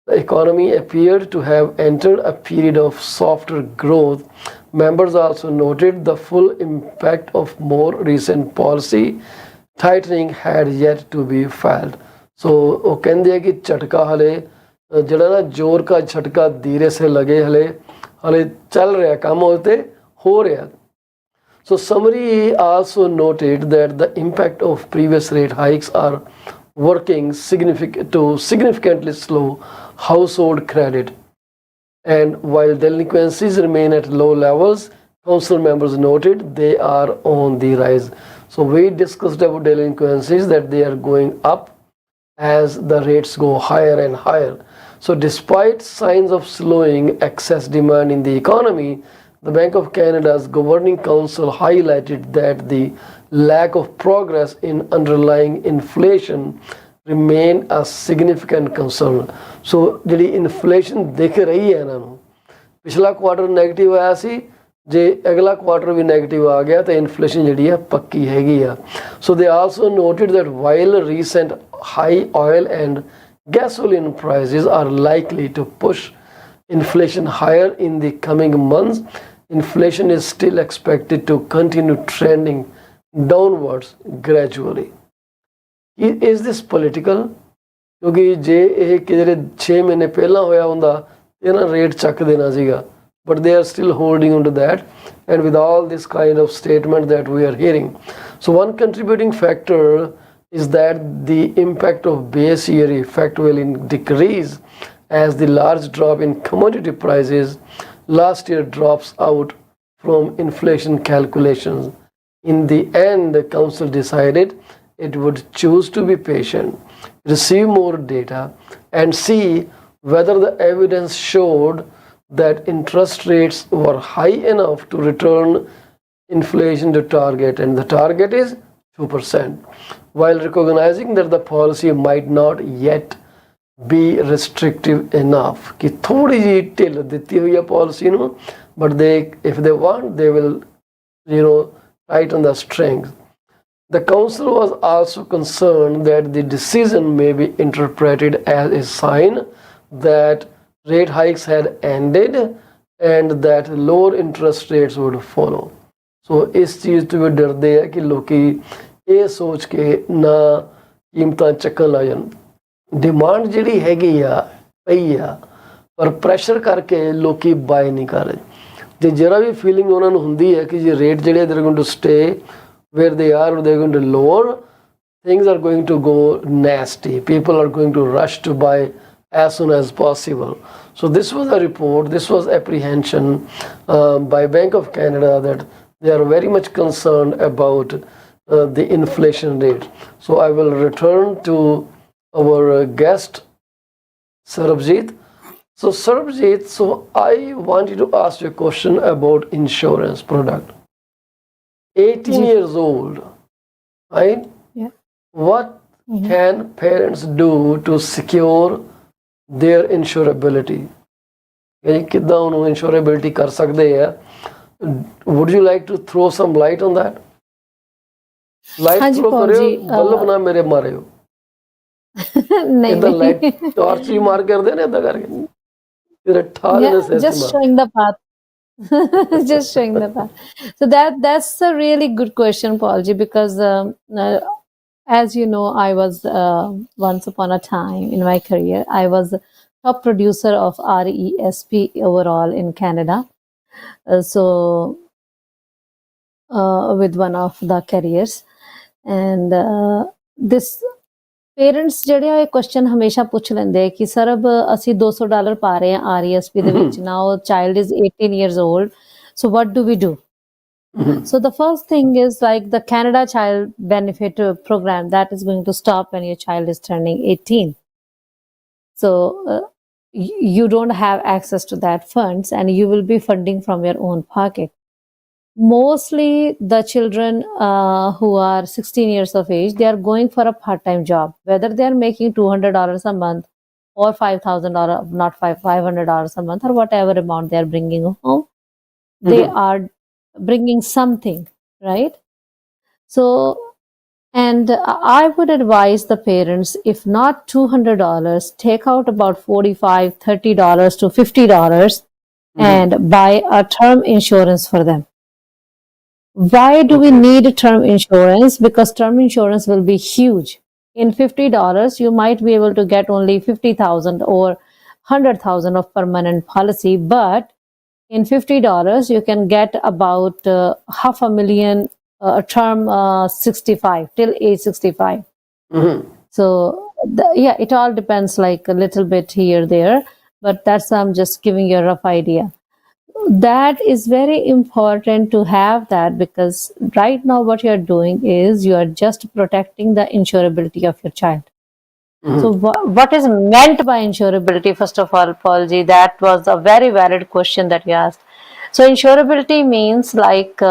S1: The economy appeared to have entered a period of softer growth. Members also noted the full impact of more recent policy tightening had yet to be felt. So वो कहते हैं कि झटका हले जड़ा ना जोर का झटका धीरे से लगे हले हले चल रहा काम होते हो रहा. So summary also noted that the impact of previous rate hikes are working to significantly slow household credit. And while delinquencies remain at low levels, council members noted they are on the rise. So we discussed about delinquencies, that they are going up as the rates go higher and higher. So despite signs of slowing excess demand in the economy, the Bank of Canada's Governing Council highlighted that the lack of progress in underlying inflation remain a significant concern. So ਜਿਹੜੀ inflation दिख रही है ਇਹਨਾਂ ਨੂੰ, पिछला quarter negative आया सी, जे अगला quarter भी नेगेटिव आ गया तो इन्फ्लेशन ਜਿਹੜੀ ਹੈ ਪੱਕੀ ਹੈਗੀ ਆ. So they also noted that while recent high oil and gasoline prices are likely to push inflation higher in the coming months, inflation is still expected to continue trending downwards gradually. Is this political? ਕਿਉਂਕਿ ਜੇ ਇਹ ਕਿਧਰੇ 6 ਮਹੀਨੇ ਪਹਿਲਾਂ ਹੋਇਆ ਹੁੰਦਾ ਇਹਨਾਂ rate ਚੱਕ ਦੇਣਾ ਸੀਗਾ, but they are still holding on to that, and with all this kind of statement that we are hearing. So one contributing factor is that the impact of base year effect will decrease as the large drop in commodity prices last year drops out from inflation calculations. In the end, the council decided it would choose to be patient, receive more data, and see whether the evidence showed that interest rates were high enough to return inflation to target, and the target is 2%, while recognizing that the policy might not yet be restrictive enough. कि थोड़ी जी ढिल ਦਿੱਤੀ ਹੋਈ है policy ਨੂੰ, but if they want, they will tighten the strings. The council was also concerned that the decision may be interpreted as a sign that rate hikes had ended and that lower interest rates would follow. So इस चीज़ ਤੋਂ ਵੀ ਡਰਦੇ ਆ ਕਿ ਲੋਕੀ ਇਹ ਸੋਚ ਕੇ ਨਾ ਕੀਮਤਾਂ ਚੱਕਣ ਲੱਗ ਜਾਣ. ਡਿਮਾਂਡ ਜਿਹੜੀ ਹੈਗੀ ਆ ਪਈ ਆ, ਪਰ ਪ੍ਰੈਸ਼ਰ ਕਰਕੇ ਲੋਕੀ ਬਾਏ ਨਹੀਂ ਕਰ ਰਹੇ. ਜੇ ਜਰਾ ਵੀ ਫੀਲਿੰਗ ਉਹਨਾਂ ਨੂੰ ਹੁੰਦੀ ਹੈ ਕਿ ਜੇ ਰੇਟ ਜਿਹੜੇ they're going to stay where they are or they're going to lower, things are going to go nasty. People are going to rush to buy as soon as possible. So this was a report, this was apprehension by Bank of Canada that they are very much concerned about the inflation rate. So I will return to our guest, Sarabjit. So Sarabjit, so I want you to ask you a question about insurance product. 18 years old, right?
S3: Yeah.
S1: What can parents do to secure their insurability? ਕਿੱਦਾਂ ਉਹਨੂੰ insurability ਕਰ ਸਕਦੇ ਆ? Would you like to throw some light on that? Light
S3: ਹਾਂਜੀ
S1: throw
S3: ਪੌਲ
S1: ਕਰਿਓ,
S3: ਜੀ
S1: bulb ਨਾ ਮੇਰੇ ਮਾਰਿਓ।
S3: ਨਹੀਂ
S1: ਇਦਾਂ ਲਾਈਟ
S3: ਨਹੀਂ
S1: ਟਾਰਚ ਹੀ ਮਾਰ ਕਰਦੇ ਨੇ ਇਦਾਂ ਕਰਕੇ, ਤੇਰੇ ਠਾ
S3: yeah,
S1: ਦੇਣੇ ਸਿਰ 'ਚ
S3: just
S1: ਮਾਰ।
S3: showing the path. Just showing the path. So that's a really good question, Paulji, because as you know, I was once upon a time in my career, I was top producer of RESP overall in Canada. So with one of the carriers, and this parents ਜਿਹੜੇ ਆ ਇਹ question ਹਮੇਸ਼ਾ ਪੁੱਛ ਲੈਂਦੇ ਕਿ sir ਅਬ ਅਸੀਂ $200 ਪਾ ਰਹੇ ਹਾਂ ਆਰਈਐਸਪੀ ਦੇ ਵਿੱਚ ਨਾ ਉਹ child is 18 years old, so what do we do? So the first thing is like the Canada Child Benefit Program that is going to stop when your child is turning 18. So you don't have access to that funds and you will be funding from your own pocket. Mostly the children who are 16 years of age, they are going for a part-time job, whether they are making $200 a month or $5,000, not $500 a month, or whatever amount they are bringing home. They are bringing something, right? So, and I would advise the parents, if not $200, take out about $45, $30 to $50 and buy a term insurance for them. Why do we need term insurance? Because term insurance will be huge. In $50, you might be able to get only 50,000 or 100,000 of permanent policy, but in $50, you can get about $500,000 term 65 till age 65. So yeah, it all depends like a little bit here, there, but that's I'm just giving you a rough idea. That is very important to have that, because right now what you are doing is you are just protecting the insurability of your child. So what is meant by insurability? First of all, Paul ji, that was a very valid question that you asked. So insurability means like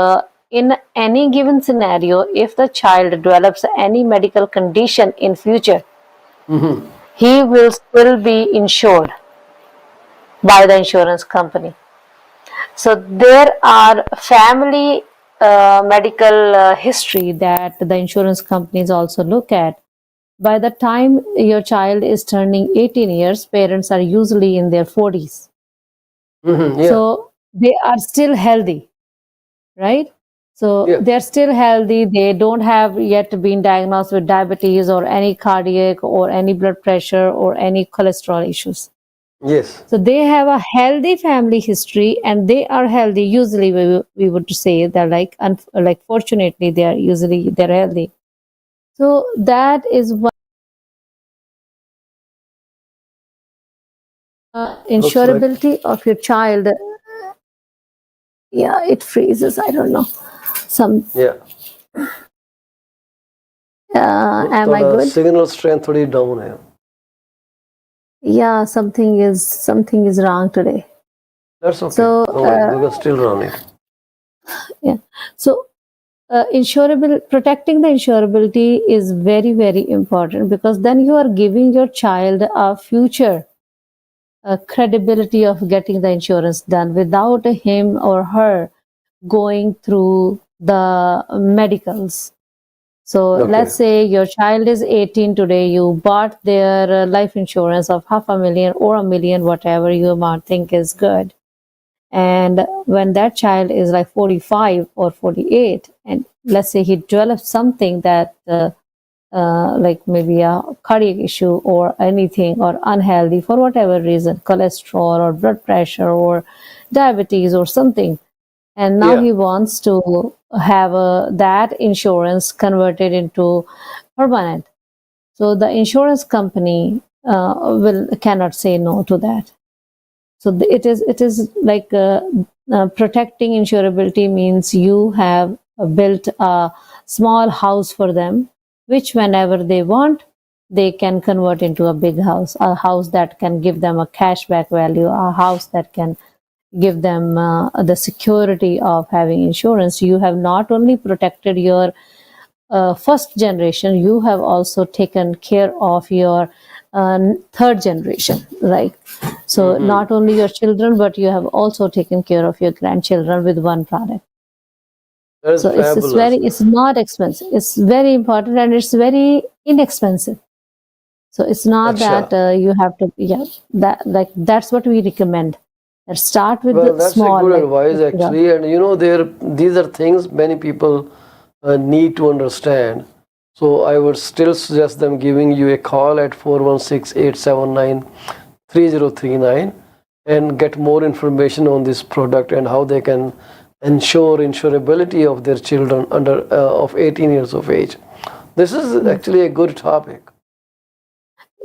S3: in any given scenario, if the child develops any medical condition in future, he will still be insured by the insurance company. So there are family medical history that the insurance companies also look at. By the time your child is turning 18 years, parents are usually in their 40s. So they are still healthy, right? So they're still healthy. They don't have yet been diagnosed with diabetes or any cardiac or any blood pressure or any cholesterol issues.
S1: Yes.
S3: So they have a healthy family history and they are healthy. Usually we would say they're like fortunately they're healthy. So that is why insurability of your child. Yeah, it freezes. I don't know. Am I good?
S1: Signal strength थोड़ी down है.
S3: Yeah, something is wrong today.
S1: That's okay.
S3: So
S1: we can still run it.
S3: Yeah. So protecting the insurability is very, very important, because then you are giving your child a future credibility of getting the insurance done without him or her going through the medicals. So let's say your child is 18 today, you bought their life insurance of $500,000 or $1 million, whatever you might think is good. And when that child is like 45 or 48, and let's say he develops something that like maybe a cardiac issue or anything, or unhealthy for whatever reason, cholesterol or blood pressure or diabetes or something, and now he wants to have that insurance converted into permanent. So the insurance company cannot say no to that. So it is like protecting insurability means you have built a small house for them, which whenever they want, they can convert into a big house, a house that can give them a cashback value, a house that can give them the security of having insurance. You have not only protected your first generation, you have also taken care of your third generation, right? So not only your children, but you have also taken care of your grandchildren with one product.
S1: That is
S3: So it's
S1: fabulous.
S3: it's not expensive. It's very important and it's very inexpensive. So it's not that
S1: Acha.
S3: you have to, yeah, that like that's what we recommend. Let's start with
S1: Well,
S3: the
S1: that's a
S3: small,
S1: good
S3: like
S1: advice
S3: $50.
S1: actually, and these are things many people need to understand. So I would still suggest them giving you a call at 416-879-3039 and get more information on this product and how they can ensure insurability of their children under of 18 years of age. This is actually a good topic.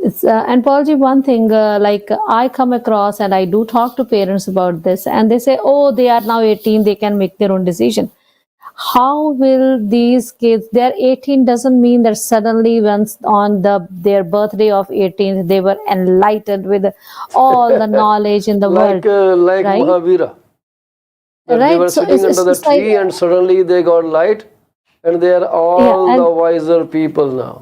S3: It's, and Paulji, one thing, like I come across and I do talk to parents about this, and they say, oh, they are now 18, they can make their own decision. How will these kids, they're 18 doesn't mean that suddenly once on their birthday of 18, they were enlightened with all the knowledge in the world,
S1: Like
S3: right?
S1: Mahavira, that they
S3: Right.
S1: were
S3: So
S1: sitting under the
S3: it's like,
S1: tree and suddenly they got light and they are
S3: yeah,
S1: all
S3: and
S1: the wiser people now.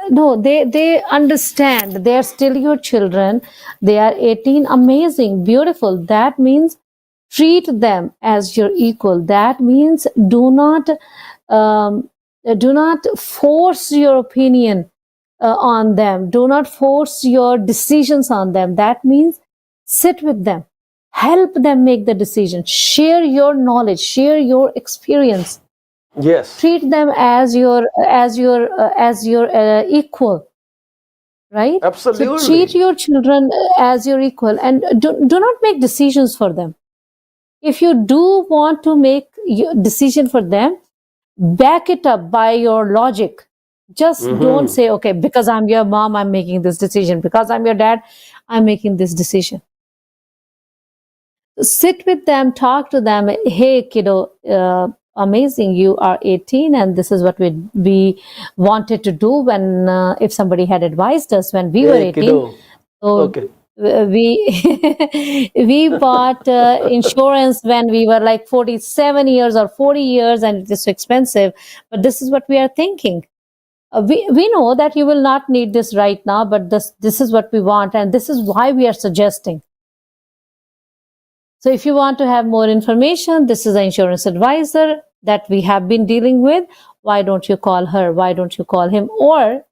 S3: no, they understand. They are still your children. They are 18, amazing, beautiful. That means treat them as your equal. That means um, do not force your opinion on them. Do not force your decisions on them. That means sit with them, help them make the decision, share your knowledge, share your experience,
S1: Yes,
S3: treat them as your equal, right? So treat
S1: absolutely.
S3: your children as your equal, and do not make decisions for them. If you do want to make your decision for them, back it up by your logic. Just don't
S1: Hmm.
S3: say, okay, because I'm your mom, I'm making this decision, because I'm your dad, I'm making this decision. Sit with them, talk to them. Hey, kiddo, amazing, you are 18, and this is what we wanted to do when if somebody had advised us when we were
S1: Hey,
S3: 18.
S1: kiddo.
S3: So
S1: Okay.
S3: we bought insurance when we were like 47 years or 40 years, and it is so expensive, but this is what we are thinking. We know that you will not need this right now, but this is what we want, and this is why we are suggesting. So if you want to have more information, this is the insurance advisor that we have been dealing with. Why don't you call her? Why don't you call him? Or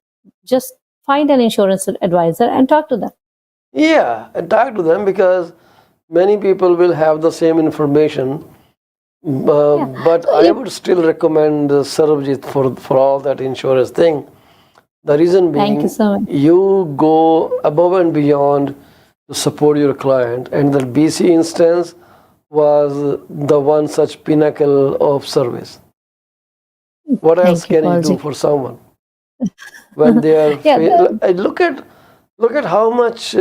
S3: just find an insurance advisor and talk to them.
S1: Yeah, and talk to them because many people will have the same information.
S3: Yeah.
S1: But
S3: So
S1: I would still recommend Sarabjit for all that insurance thing. The reason
S3: thank you
S1: being,
S3: so much.
S1: you go above and beyond to support your client, and the BC instance was the one such pinnacle of service. What else
S3: Thank you,
S1: can you do
S3: Paulji.
S1: for someone when they are?
S3: Yeah,
S1: Look at how much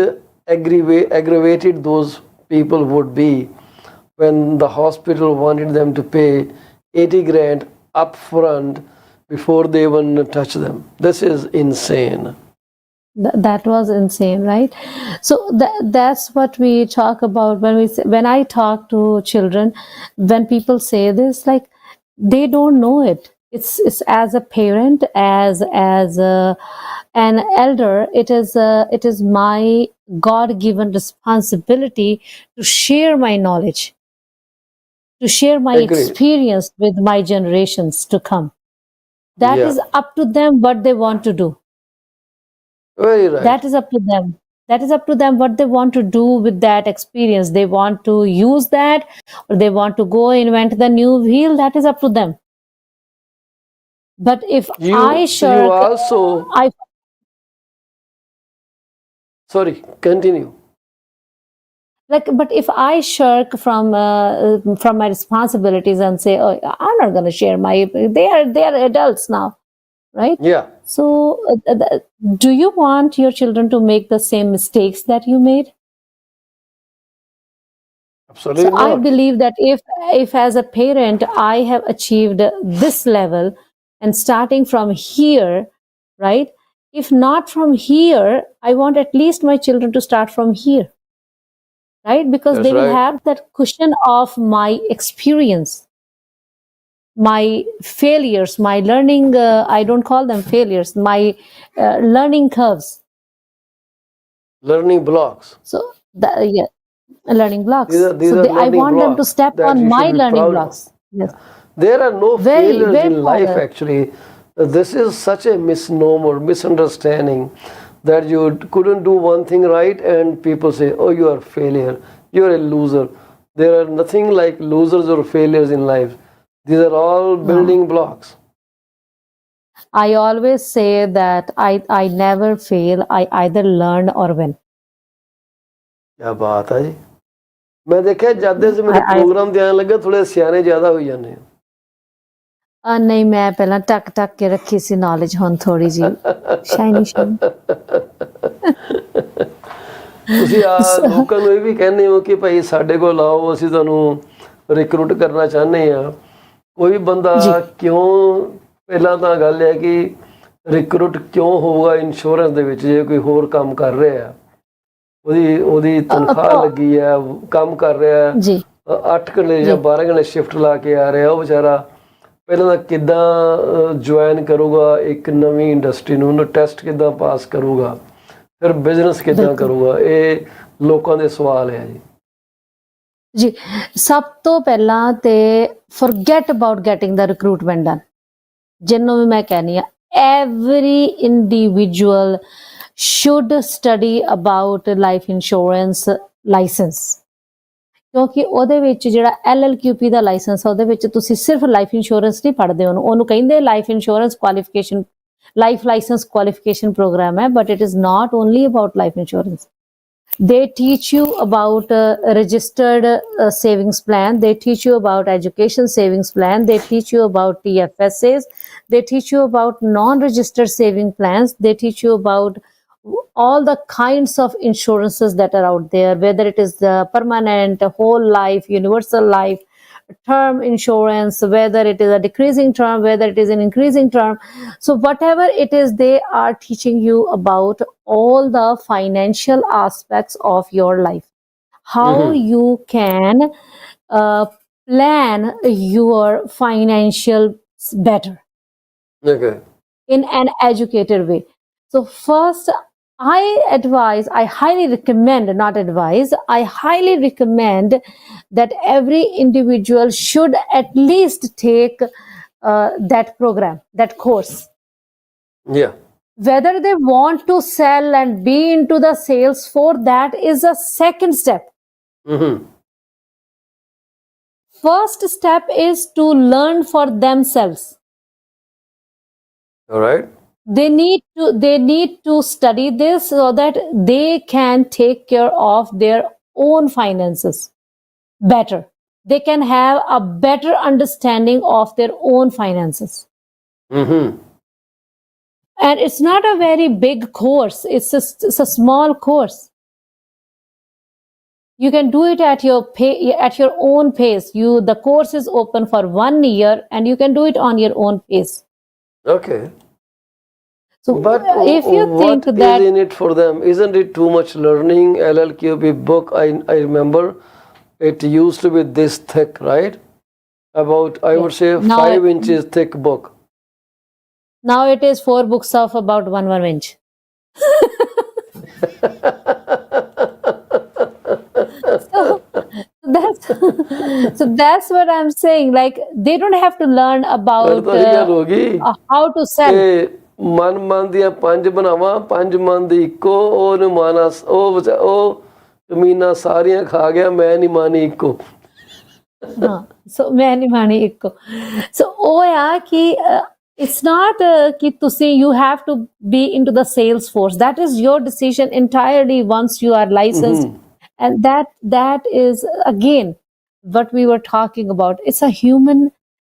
S1: aggravated those people would be when the hospital wanted them to pay 80 grand upfront before they even touch them. This is insane.
S3: that was insane, right? So that's what we talk about when when I talk to children, when people say this, like they don't know it. It's as a parent, as an elder, it is my God-given responsibility to share my knowledge, to share my
S1: Agreed.
S3: experience with my generations to come. That
S1: Yeah,
S3: is up to them what they want to do.
S1: very right.
S3: That is up to them. That is up to them what they want to do with that experience. They want to use that, or they want to go invent the new wheel. That is up to them. But if I
S1: You
S3: shirk,
S1: also,
S3: I
S1: sorry, continue.
S3: like. But if I shirk from my responsibilities and say, "Oh, I'm not going to share my," they are adults now, right?
S1: Yeah,
S3: So, do you want your children to make the same mistakes that you made? So
S1: absolutely
S3: I
S1: not.
S3: believe that if as a parent I have achieved this level and starting from here, right? If not from here, I want at least my children to start from here, right? Because
S1: That's
S3: they will
S1: right.
S3: have that cushion of my experience, my failures, my learning. I don't call them failures, my learning curves.
S1: Learning blocks.
S3: So yeah, learning
S1: These
S3: blocks.
S1: are these
S3: So
S1: are
S3: I
S1: learning
S3: want them to
S1: blocks
S3: step
S1: that
S3: on
S1: you should
S3: my
S1: be
S3: learning
S1: proud of.
S3: blocks. Yes.
S1: There are no
S3: Very,
S1: failures
S3: very
S1: in life,
S3: common.
S1: actually. This is such a misnomer, misunderstanding that you couldn't do one thing right and people say, oh, you are a failure, you are a loser. There are nothing like losers or failures in life. These are all
S3: No.
S1: building blocks.
S3: I always say that I never fail. I either learn or win.
S1: क्या बात है जी। मैं देखਿਆ ਜਾਂਦੇ ਸੀ ਮੇਰੇ
S3: I
S1: programme ਤੇ ਆਣ ਲੱਗਾ ਥੋੜੇ ਸਿਆਣੇ ਜ਼ਿਆਦਾ ਹੋਈ ਜਾਂਦੇ ਆ।
S3: ਨਹੀਂ ਮੈਂ ਪਹਿਲਾਂ ਟਕ ਟਕ ਕੇ ਰੱਖੀ ਸੀ ਨੌਲੇਜ ਹੁਣ ਥੋੜੀ ਜੀ ਸ਼ਾਈਨੀ ਸ਼ਾਈਨੀ
S1: ਤੁਸੀਂ ਆ ਲੋਕਾਂ ਨੂੰ ਇਹ ਵੀ ਕਹਿੰਦੇ ਹੋ ਕਿ ਭਾਈ ਸਾਡੇ ਕੋਲ ਆਓ ਅਸੀਂ ਤੁਹਾਨੂੰ ਰਿਕਰੂਟ ਕਰਨਾ ਚਾਹੁੰਦੇ ਆ। ਕੋਈ ਬੰਦਾ ਕਿਉਂ ਪਹਿਲਾਂ ਤਾਂ ਗੱਲ ਹੈ ਕਿ ਰਿਕਰੂਟ ਕਿਉਂ ਹੋਊਗਾ ਇੰਸ਼ੋਰੈਂਸ ਦੇ ਵਿੱਚ ਜੇ ਕੋਈ ਹੋਰ ਕੰਮ ਕਰ ਰਿਹਾ ਆ ਉਹਦੀ ਤਨਖਾਹ ਲੱਗੀ ਹੈ ਕੰਮ ਕਰ ਰਿਹਾ
S3: ਜੀ
S1: 8 ਘੰਟੇ ਜਾਂ 12 ਘੰਟੇ ਸ਼ਿਫਟ ਲਾ ਕੇ ਆ ਰਿਹਾ ਉਹ ਵਿਚਾਰਾ ਪਹਿਲਾਂ ਤਾਂ ਕਿੱਦਾਂ ਜੁਆਇਨ ਕਰੂਗਾ ਇੱਕ ਨਵੀਂ ਇੰਡਸਟਰੀ ਨੂੰ ਉਹਨੂੰ ਟੈਸਟ ਕਿੱਦਾਂ ਪਾਸ ਕਰੂਗਾ ਫਿਰ ਬਿਜ਼ਨਸ ਕਿੱਦਾਂ ਕਰੂਗਾ ਇਹ ਲੋਕਾਂ ਦੇ ਸਵਾਲ ਹੈ ਜੀ।
S3: ਜੀ ਸਭ ਤੋਂ ਪਹਿਲਾਂ ਤੇ forget about getting the recruitment done ਜਿਹਨੂੰ ਵੀ ਮੈਂ ਕਹਿੰਦੀ ਆ every individual should study about life insurance license ਕਿਉਂਕਿ ਉਹਦੇ ਵਿੱਚ ਜਿਹੜਾ LLQP ਦਾ ਲਾਇਸੈਂਸ ਆ ਉਹਦੇ ਵਿੱਚ ਤੁਸੀਂ ਸਿਰਫ ਲਾਈਫ ਇੰਸ਼ੋਰੈਂਸ ਨਹੀਂ ਪੜ੍ਹਦੇ ਉਹਨੂੰ ਕਹਿੰਦੇ life insurance qualification life license qualification program ਹੈ but it is not only about life insurance they teach you about registered savings plan, they teach you about education savings plan, they teach you about TFSAs, they teach you about non-registered saving plans, they teach you about all the kinds of insurances that are out there, whether it is the permanent, whole life, universal life, term insurance, whether it is a decreasing term, whether it is an increasing term. So whatever it is, they are teaching you about all the financial aspects of your life, how you can plan your financial better in an educated way. So first I highly recommend, not advise, I highly recommend that every individual should at least take that program, that course.
S1: Yeah.
S3: Whether they want to sell and be into the sales for that is a second step. First step is to learn for themselves.
S1: All right.
S3: They need to study this so that they can take care of their own finances better. They can have a better understanding of their own finances. And it's not a very big course. It's a small course. You can do it at your own pace. The course is open for 1 year and you can do it on your own pace.
S1: Okay.
S3: So
S1: but
S3: if you think
S1: what
S3: that
S1: is in it for them? Isn't it too much learning? LLQB book, I remember it used to be this thick, right? About, I would say,
S3: Now
S1: 5 inches thick book.
S3: Now it is 4 books of about 1 inch. So that's what I'm saying. Like they don't have to learn about how to sell.
S1: ਮਨ ਦੀਆਂ 5 ਬਣਾਵਾਂ 5 ਮਨ ਦੀ ਇੱਕੋ ਉਹਨੂੰ ਮਾਨਾ ਉਹ ਜ਼ਮੀਨਾਂ ਸਾਰੀਆਂ ਖਾ ਗਿਆ ਮੈਂ ਨਹੀਂ ਮਾਨੀ ਇੱਕੋ
S3: ਹਾਂ ਸੋ ਮੈਂ ਨਹੀਂ ਮਾਨੀ ਇੱਕੋ ਸੋ ਉਹ ਆ ਕਿ it's not ਕਿ ਤੁਸੀਂ you have to be into the sales force. That is your decision entirely once you are licensed. And that is again what we were talking about. It's a human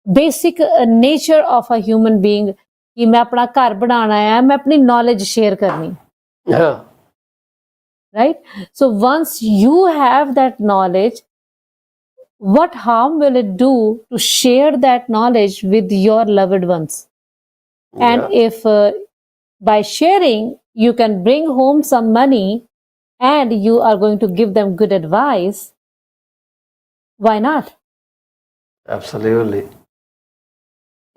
S3: basic nature of a human being कि मैं अपना घर बनाना है मैं अपनी knowledge share करनी right so once you have that knowledge what harm will it do to share that knowledge with your loved ones and if by sharing you can bring home some money and you are going to give them good advice why not
S1: absolutely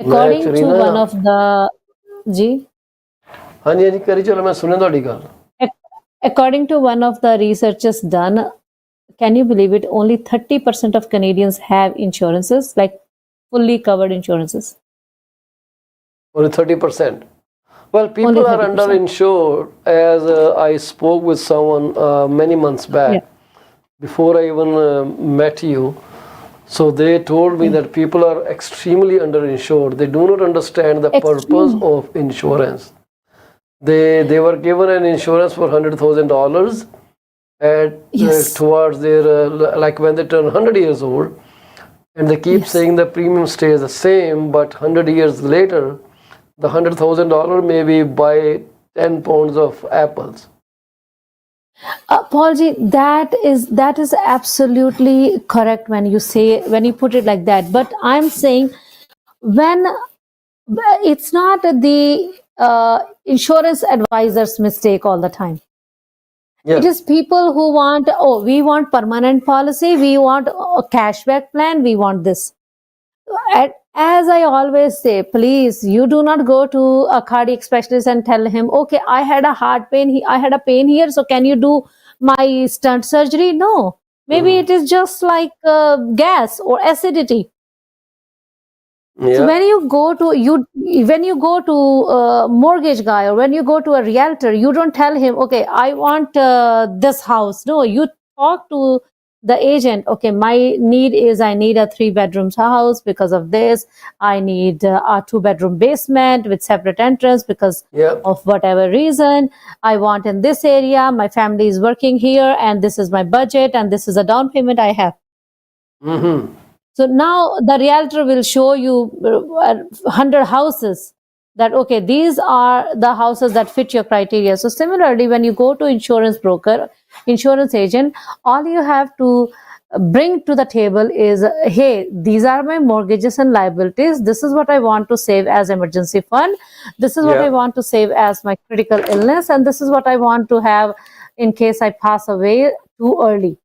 S3: according to one of the ji
S1: ਹਾਂਜੀ ਕਰੀ ਚਲੋ ਮੈਂ ਸੁਣਿਆ ਤੁਹਾਡੀ ਗੱਲ
S3: according to one of the researchers done can you believe it only 30% of Canadians have insurances like fully covered insurances?
S1: Only 30%. Well,
S3: Only
S1: people are
S3: 30%.
S1: underinsured, as I spoke with someone many months back,
S3: Yeah.
S1: before I even met you. So they told me that people are extremely underinsured. They do not understand the purpose
S3: Extreme.
S1: of insurance. They were given an insurance for $100,000 at
S3: Yes.
S1: towards their like when they turn 100 years old, and they keep
S3: Yes.
S1: saying the premium stays the same, but 100 years later, the $100,000 maybe buy 10 pounds of apples.
S3: Paulji, that is absolutely correct when you put it like that. But I'm saying when it's not the insurance advisor's mistake all the time.
S1: Yeah.
S3: It is people who want, oh, we want permanent policy, we want a cashback plan, we want this. As I always say, please, you do not go to a cardiac specialist and tell him, okay, I had a heart pain, I had a pain here, so can you do my stunt surgery? No. Maybe it is just like gas or acidity. So
S1: Yeah.
S3: when you go to a mortgage guy, or when you go to a realtor, you don't tell him, okay, I want this house. No, you talk to the agent. Okay, my need is I need a 3 bedrooms house because of this. I need a 2 bedroom basement with separate entrance because
S1: Yeah.
S3: of whatever reason. I want in this area. My family is working here, and this is my budget, and this is a down payment I have.
S1: Mm-hmm.
S3: So now the realtor will show you 100 houses that, okay, these are the houses that fit your criteria. So similarly, when you go to insurance broker, insurance agent, all you have to bring to the table is, hey, these are my mortgages and liabilities. This is what I want to save as emergency fund. This is what I
S1: Yeah.
S3: want to save as my critical illness. And this is what I want to have in case I pass away too early.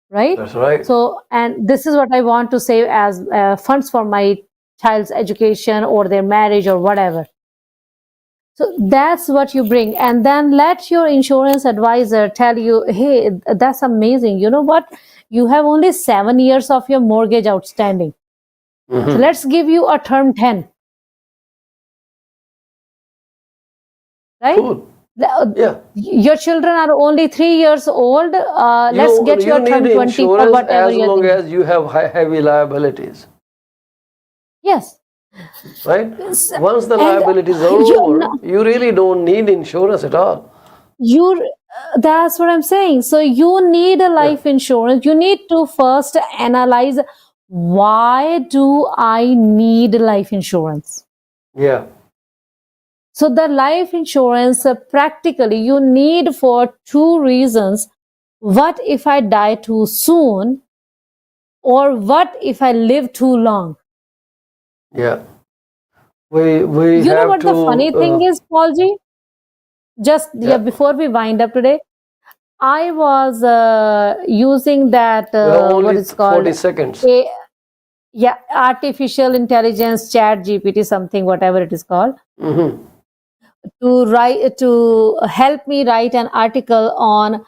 S3: Right?
S1: That's right.
S3: So, and this is what I want to save as funds for my child's education or their marriage or whatever. So that's what you bring. And then let your insurance advisor tell you, hey, that's amazing. You know what? You have only 7 years of your mortgage outstanding.
S1: Mm-hmm.
S3: So let's give you a term 10. Right?
S1: Cool. Yeah.
S3: Your children are only 3 years old. Let's get you a term
S1: need
S3: 20 for
S1: insurance
S3: whatever
S1: as
S3: you're
S1: long
S3: thinking.
S1: as you have heavy liabilities,
S3: Yes.
S1: right? Once the
S3: And
S1: liabilities are
S3: you
S1: over,
S3: know-
S1: you really don't need insurance at all.
S3: That's what I'm saying. So you need a life insurance. You need to first analyze, why do I need life insurance?
S1: Yeah.
S3: So the life insurance, practically you need for 2 reasons. What if I die too soon, or what if I live too long?
S1: Yeah. We
S3: You know
S1: have
S3: what
S1: to
S3: the funny thing is, Paulji? Before we wind up today, I was using that
S1: we have only
S3: what it's called,
S1: 40 seconds.
S3: artificial intelligence, chat GPT, something, whatever it is called,
S1: Mm-hmm.
S3: to help me write an article on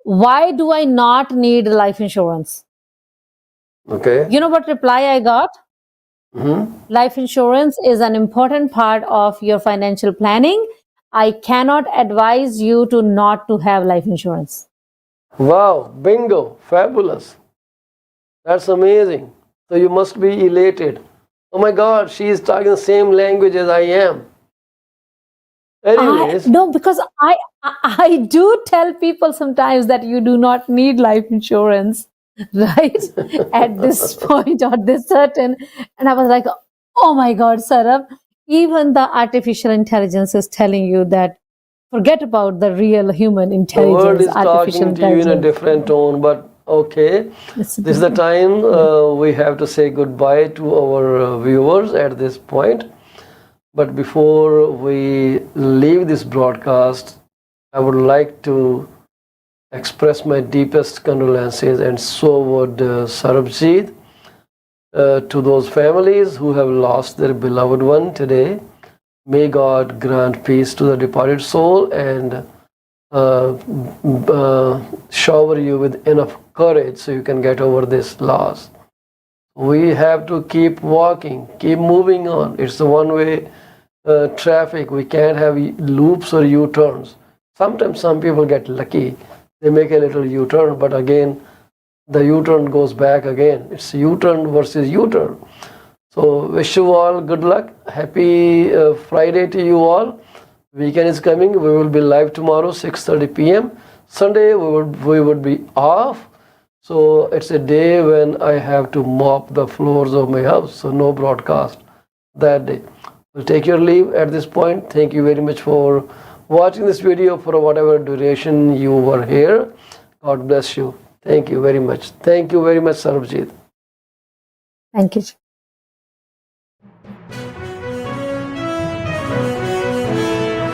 S3: why do I not need life insurance.
S1: Okay.
S3: You know what reply I got?
S1: Mm-hmm.
S3: Life insurance is an important part of your financial planning. I cannot advise you to not to have life insurance.
S1: Wow, bingo, fabulous. That's amazing. So you must be elated. Oh my God, she is talking the same language as I am. Anyways,
S3: No, because I do tell people sometimes that you do not need life insurance, right? At this point or this certain, and I was like, oh my God, Sarab, even the artificial intelligence is telling you that forget about the real human
S1: the world
S3: intelligence,
S1: is
S3: artificial
S1: talking to you in a
S3: intelligence.
S1: different tone, but okay.
S3: It's
S1: This is the time we have to say goodbye to our viewers at this point. But before we leave this broadcast, I would like to express my deepest condolences, and so would Sarabjit, to those families who have lost their beloved one today. May God grant peace to the departed soul and shower you with enough courage so you can get over this loss. We have to keep walking, keep moving on. It's a one-way traffic. We can't have loops or U-turns. Sometimes some people get lucky. They make a little U-turn, but again, the U-turn goes back again. It's U-turn versus U-turn. So wish you all good luck. Happy Friday to you all. Weekend is coming. We will be live tomorrow, 6:30 p.m. Sunday we would be off. So it's a day when I have to mop the floors of my house. So no broadcast that day. We'll take your leave at this point. Thank you very much for watching this video for whatever duration you were here. God bless you. Thank you very much. Thank you very much, Sarabjit.
S3: Thank you.